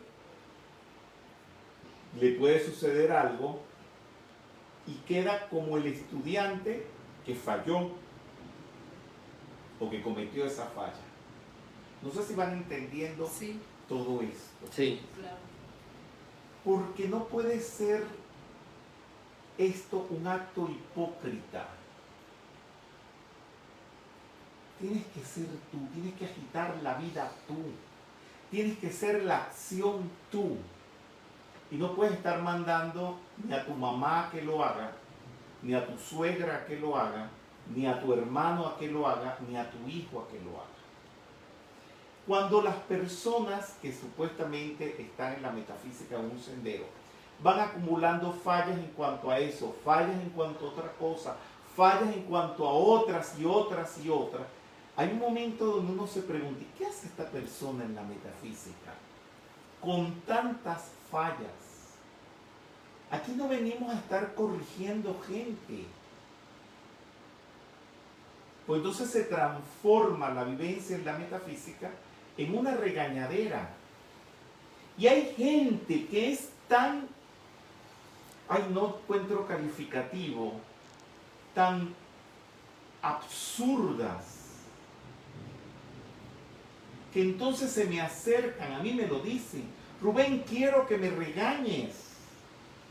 le puede suceder algo y queda como el estudiante que falló o que cometió esa falla. No sé si van entendiendo Sí, todo esto. Sí. claro. Porque no puede ser esto un acto hipócrita. Tienes que ser tú, tienes que agitar la vida tú, tienes que ser la acción tú. Y no puedes estar mandando ni a tu mamá a que lo haga, ni a tu suegra a que lo haga, ni a tu hermano a que lo haga, ni a tu hijo a que lo haga. Cuando las personas que supuestamente están en la metafísica de un sendero van acumulando fallas en cuanto a eso, fallas en cuanto a otra cosa, fallas en cuanto a otras y otras y otras, hay un momento donde uno se pregunta, ¿qué hace esta persona en la metafísica con tantas fallas? Aquí no venimos a estar corrigiendo gente. Pues entonces se transforma la vivencia en la metafísica en una regañadera. Y hay gente que es tan, ay, no encuentro calificativo, tan absurdas, que entonces se me acercan, a mí me lo dicen, Rubén, quiero que me regañes,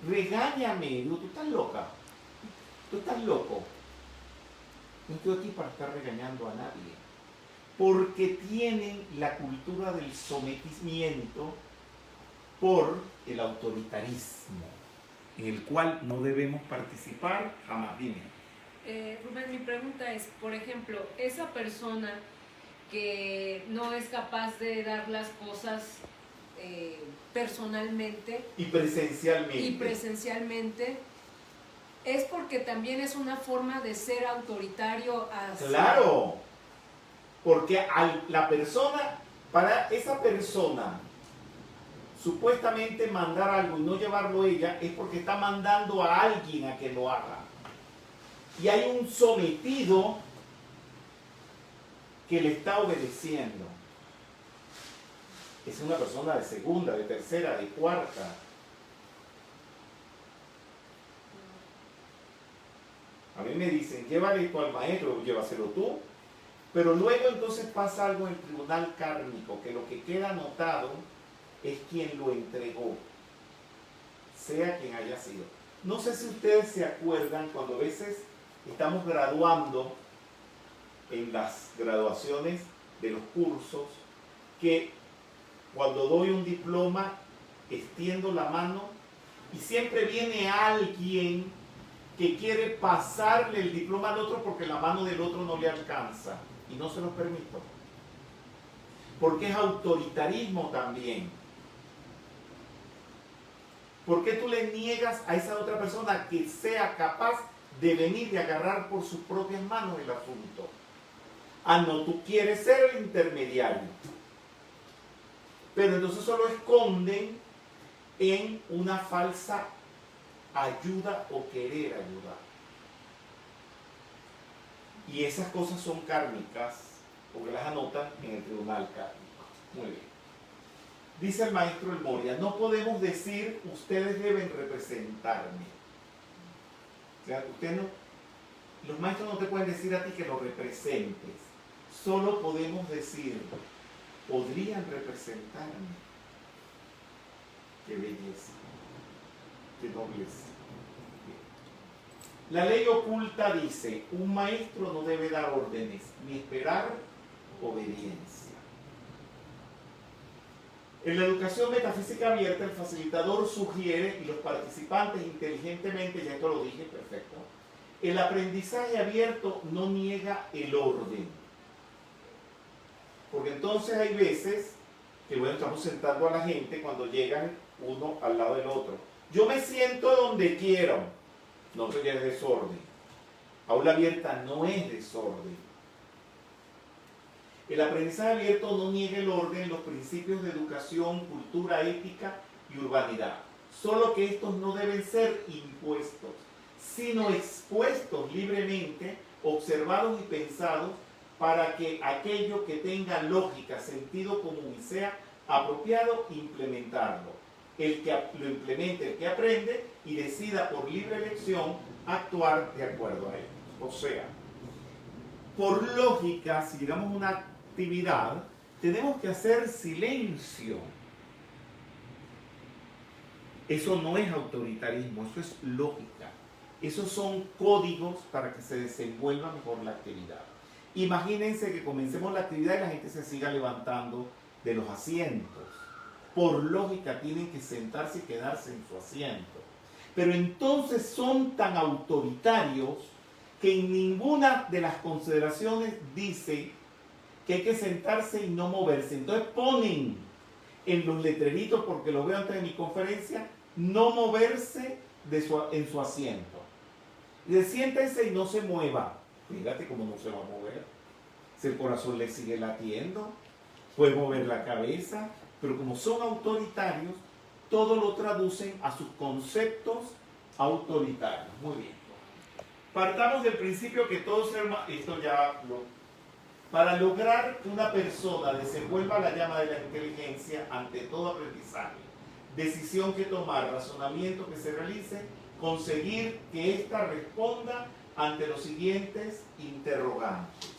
regáñame. Digo, tú estás loca, tú estás loco. No estoy aquí para estar regañando a nadie, porque tienen la cultura del sometimiento por el autoritarismo, en el cual no debemos participar jamás. Dime. Rubén, mi pregunta es, por ejemplo, esa persona que no es capaz de dar las cosas personalmente Y presencialmente, es porque también es una forma de ser autoritario hacia... Claro, porque la persona, para esa persona, supuestamente mandar algo y no llevarlo ella, es porque está mandando a alguien a que lo haga. Y hay un sometido que le está obedeciendo. Es una persona de segunda, de tercera, de cuarta. A mí me dicen, llévale esto al maestro, llévaselo tú. Pero luego entonces pasa algo en el tribunal kármico, que lo que queda anotado es quien lo entregó, sea quien haya sido. No sé si ustedes se acuerdan cuando a veces estamos graduando en las graduaciones de los cursos, que cuando doy un diploma extiendo la mano y siempre viene alguien que quiere pasarle el diploma al otro porque la mano del otro no le alcanza, y no se los permito, porque es autoritarismo también. ¿Por qué tú le niegas a esa otra persona que sea capaz de venir y agarrar por sus propias manos el asunto? Ah, no, tú quieres ser el intermediario. Pero entonces solo esconden en una falsa ayuda o querer ayudar. Y esas cosas son kármicas, porque las anotan en el tribunal kármico. Muy bien. Dice el maestro El Moria, no podemos decir, ustedes deben representarme. O sea, los maestros no te pueden decir a ti que lo representes. Solo podemos decir, podrían representarme. Qué belleza, qué nobleza. La ley oculta dice, un maestro no debe dar órdenes, ni esperar obediencia. En la educación metafísica abierta, el facilitador sugiere, y los participantes inteligentemente, ya esto lo dije, perfecto, el aprendizaje abierto no niega el orden. Porque entonces hay veces que, bueno, estamos sentando a la gente cuando llegan uno al lado del otro. Yo me siento donde quiero. No, eso ya es desorden. Aula abierta no es desorden. El aprendizaje abierto no niega el orden, los principios de educación, cultura, ética y urbanidad. Solo que estos no deben ser impuestos, sino expuestos libremente, observados y pensados para que aquello que tenga lógica, sentido común y sea apropiado, implementarlo. El que lo implemente, el que aprende y decida por libre elección actuar de acuerdo a él. O sea, por lógica, si llegamos a una actividad, tenemos que hacer silencio. Eso no es autoritarismo, eso es lógica. Esos son códigos para que se desenvuelva mejor la actividad. Imagínense que comencemos la actividad y la gente se siga levantando de los asientos. Por lógica tienen que sentarse y quedarse en su asiento. Pero entonces son tan autoritarios que en ninguna de las consideraciones dice que hay que sentarse y no moverse. Entonces ponen en los letreritos, porque lo veo antes de mi conferencia, no moverse en su asiento. Y dice, siéntense y no se mueva. Fíjate cómo no se va a mover. Si el corazón le sigue latiendo, puede mover la cabeza, pero como son autoritarios, todo lo traducen a sus conceptos autoritarios. Muy bien. Partamos del principio que todos ser humanos, esto ya lo Para lograr que una persona desenvuelva la llama de la inteligencia ante todo aprendizaje, decisión que tomar, razonamiento que se realice, conseguir que ésta responda ante los siguientes interrogantes.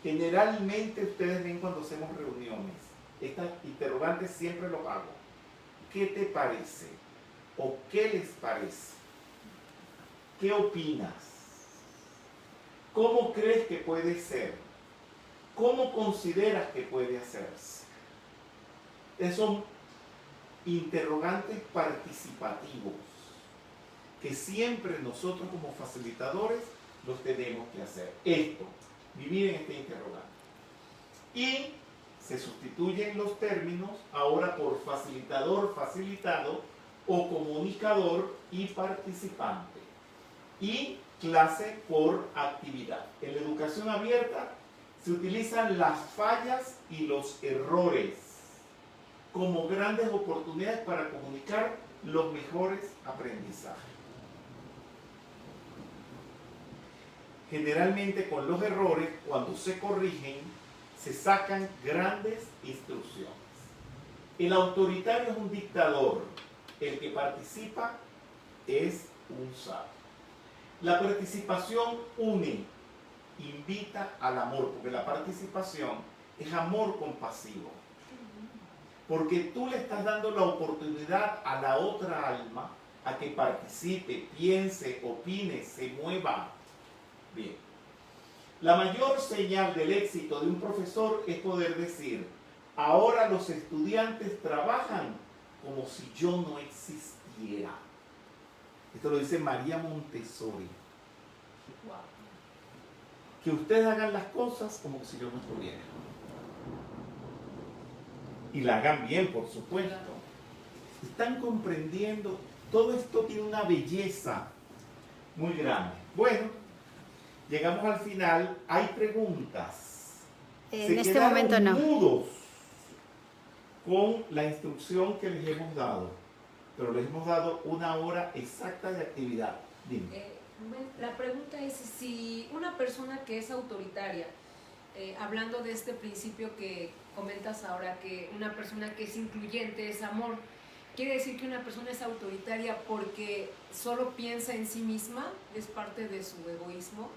Generalmente ustedes ven cuando hacemos reuniones, estas interrogantes siempre los hago. ¿Qué te parece? ¿O qué les parece? ¿Qué opinas? ¿Cómo crees que puede ser? ¿Cómo consideras que puede hacerse? Esos son interrogantes participativos que siempre nosotros como facilitadores los tenemos que hacer. Esto, vivir en este interrogante. Y se sustituyen los términos ahora por facilitador, facilitado o comunicador y participante. Y clase por actividad. En la educación abierta se utilizan las fallas y los errores como grandes oportunidades para comunicar los mejores aprendizajes. Generalmente con los errores, cuando se corrigen, se sacan grandes instrucciones. El autoritario es un dictador, el que participa es un sabio. La participación une, invita al amor, porque la participación es amor compasivo. Porque tú le estás dando la oportunidad a la otra alma a que participe, piense, opine, se mueva. Bien. La mayor señal del éxito de un profesor es poder decir, ahora los estudiantes trabajan como si yo no existiera. Esto lo dice María Montessori. Wow. Que ustedes hagan las cosas como si yo no estuviera. Y la hagan bien, por supuesto. Están comprendiendo, todo esto tiene una belleza muy grande. Bueno, llegamos al final, hay preguntas. En este momento no. Mudos con la instrucción que les hemos dado, pero les hemos dado una hora exacta de actividad. Dime. La pregunta es si una persona que es autoritaria, hablando de este principio que comentas ahora, que una persona que es incluyente es amor, ¿quiere decir que una persona es autoritaria porque solo piensa en sí misma? ¿Es parte de su egoísmo?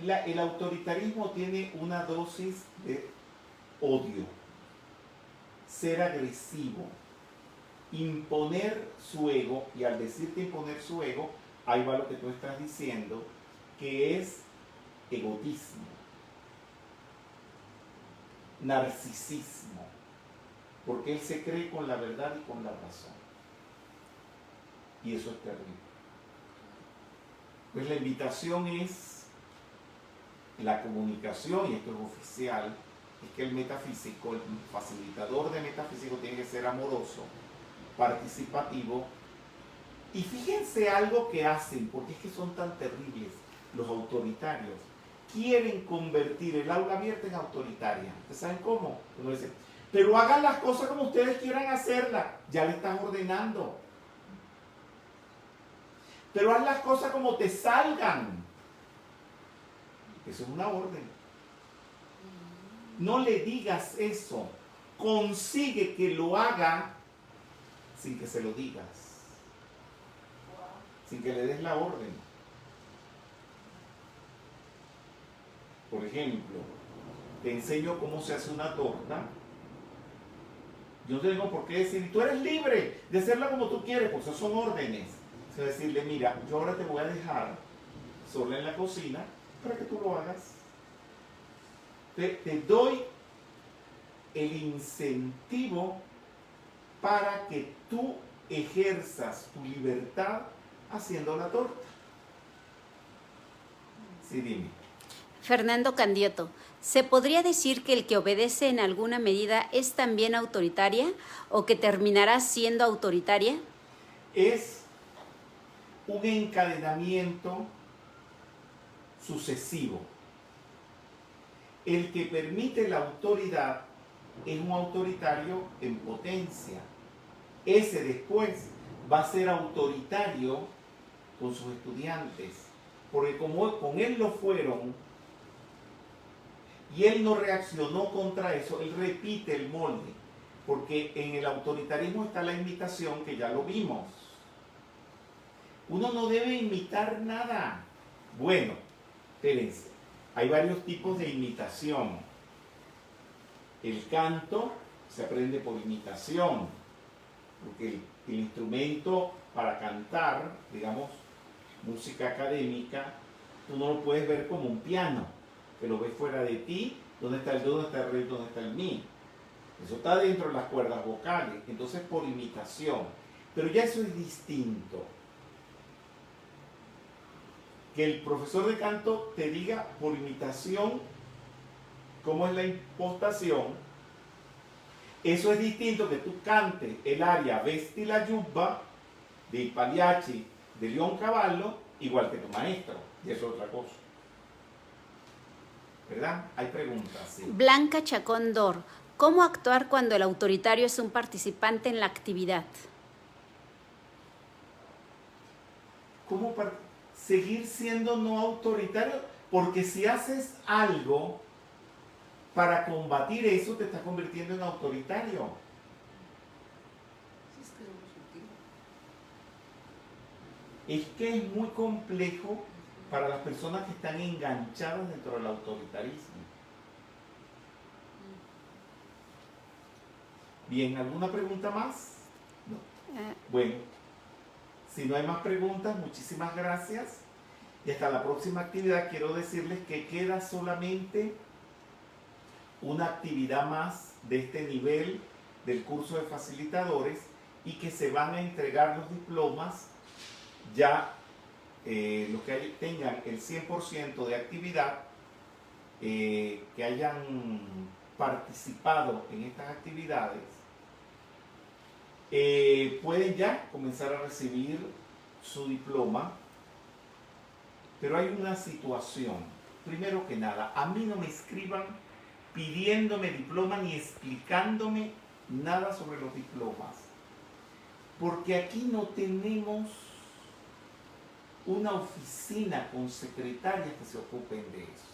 El autoritarismo tiene una dosis de odio, ser agresivo, imponer su ego, y al decirte imponer su ego, ahí va lo que tú estás diciendo, que es egoísmo, narcisismo, porque él se cree con la verdad y con la razón. Y eso es terrible. Pues la invitación es la comunicación, y esto es oficial, es que el metafísico, el facilitador de metafísico tiene que ser amoroso, participativo, y fíjense algo que hacen, porque es que son tan terribles los autoritarios. Quieren convertir el aula abierta en autoritaria. ¿Ustedes saben cómo? Uno dice, pero hagan las cosas como ustedes quieran hacerlas. Ya le estás ordenando. Pero haz las cosas como te salgan. Eso es una orden. No le digas eso. Consigue que lo haga sin que se lo digas. Sin que le des la orden. Por ejemplo, te enseño cómo se hace una torta. Yo no tengo por qué decir, tú eres libre de hacerla como tú quieres, porque eso son órdenes. O sea, decirle, mira, yo ahora te voy a dejar sola en la cocina para que tú lo hagas. Te doy el incentivo para que tú ejerzas tu libertad haciendo la torta. Sí, dime. Fernando Candioto, ¿se podría decir que el que obedece en alguna medida es también autoritaria o que terminará siendo autoritaria? Es un encadenamiento sucesivo. El que permite la autoridad es un autoritario en potencia. Ese después va a ser autoritario con sus estudiantes, porque como con él lo fueron y él no reaccionó contra eso, él repite el molde, porque en el autoritarismo está la imitación, que ya lo vimos. Uno no debe imitar nada. Bueno, espérense, hay varios tipos de imitación. El canto se aprende por imitación, porque el instrumento para cantar, digamos, música académica, tú no lo puedes ver como un piano, que lo ves fuera de ti, dónde está el do, dónde está el re, dónde está el mi. Eso está dentro de las cuerdas vocales, entonces por imitación. Pero ya eso es distinto. Que el profesor de canto te diga por imitación cómo es la impostación, eso es distinto que tú cantes el aria Vesti la Giubba de Pagliacci, de Leoncavallo, igual que tu maestro, y eso es otra cosa. ¿Verdad? Hay preguntas, sí. Blanca Chacón Dor, ¿cómo actuar cuando el autoritario es un participante en la actividad? ¿Cómo seguir siendo no autoritario? Porque si haces algo para combatir eso, te estás convirtiendo en autoritario. Sí, es que es muy sutil. Es que es muy complejo para las personas que están enganchadas dentro del autoritarismo. Bien, ¿alguna pregunta más? No. Bueno, si no hay más preguntas, muchísimas gracias. Y hasta la próxima actividad. Quiero decirles que queda solamente una actividad más de este nivel del curso de facilitadores y que se van a entregar los diplomas ya los que tengan el 100% de actividad, que hayan participado en estas actividades, pueden ya comenzar a recibir su diploma. Pero hay una situación. Primero que nada, a mí no me escriban pidiéndome diploma ni explicándome nada sobre los diplomas, porque aquí no tenemos una oficina con secretarias que se ocupen de eso.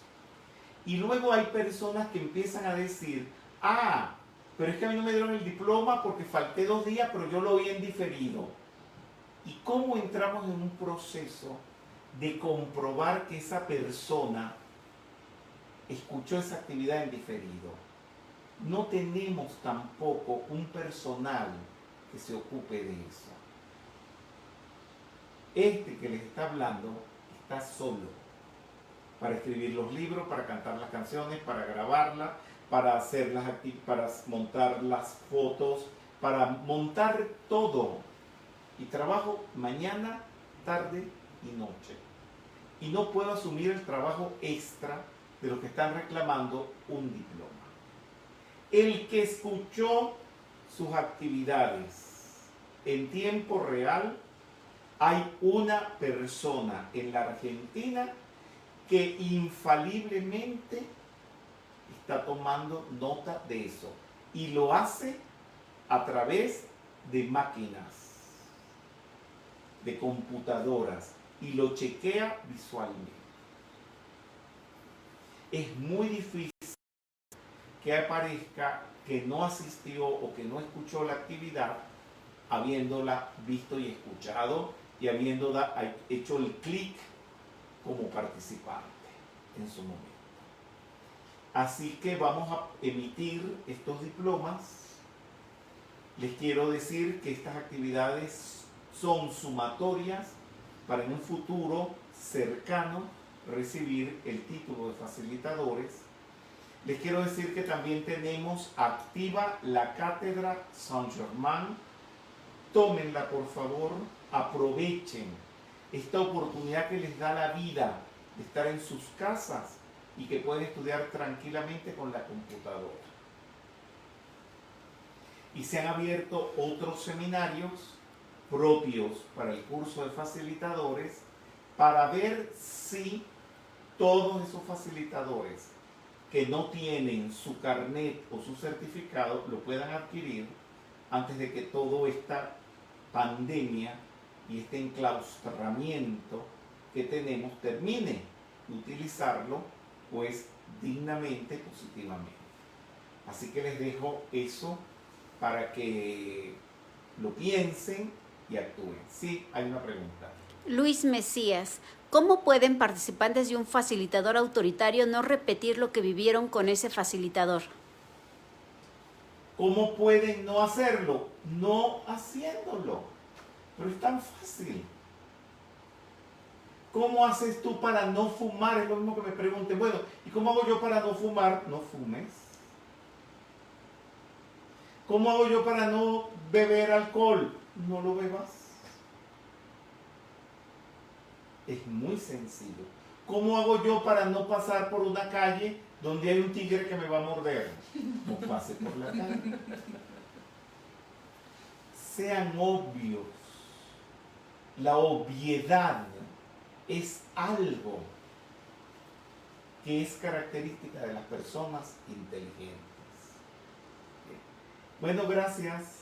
Y luego hay personas que empiezan a decir, ah, pero es que a mí no me dieron el diploma porque falté 2 días, pero yo lo vi en diferido. ¿Y cómo entramos en un proceso de comprobar que esa persona escuchó esa actividad en diferido? No tenemos tampoco un personal que se ocupe de eso. Este que les está hablando está solo para escribir los libros, para cantar las canciones, para grabarlas, para para montar las fotos, para montar todo. Y trabajo mañana, tarde y noche. Y no puedo asumir el trabajo extra de los que están reclamando un diploma. El que escuchó sus actividades en tiempo real, hay una persona en la Argentina que infaliblemente está tomando nota de eso y lo hace a través de máquinas, de computadoras, y lo chequea visualmente. Es muy difícil que aparezca que no asistió o que no escuchó la actividad habiéndola visto y escuchado y habiendo hecho el clic como participante en su momento. Así que vamos a emitir estos diplomas. Les quiero decir que estas actividades son sumatorias para en un futuro cercano recibir el título de facilitadores. Les quiero decir que también tenemos activa la Cátedra Saint-Germain. Tómenla, por favor, aprovechen esta oportunidad que les da la vida de estar en sus casas y que pueden estudiar tranquilamente con la computadora. Y se han abierto otros seminarios propios para el curso de facilitadores para ver si todos esos facilitadores que no tienen su carnet o su certificado lo puedan adquirir antes de que toda esta pandemia y este enclaustramiento que tenemos termine de utilizarlo pues dignamente, positivamente. Así que les dejo eso para que lo piensen y actúen. Sí, hay una pregunta. Luis Mesías, ¿cómo pueden participantes de un facilitador autoritario no repetir lo que vivieron con ese facilitador? ¿Cómo pueden no hacerlo? No haciéndolo. Pero es tan fácil. ¿Cómo haces tú para no fumar? Es lo mismo que me pregunten. Bueno, ¿y cómo hago yo para no fumar? No fumes. ¿Cómo hago yo para no beber alcohol? No lo bebas. Es muy sencillo. ¿Cómo hago yo para no pasar por una calle donde hay un tigre que me va a morder? No pase por la calle. Sean obvios. La obviedad es algo que es característica de las personas inteligentes. Bueno, gracias.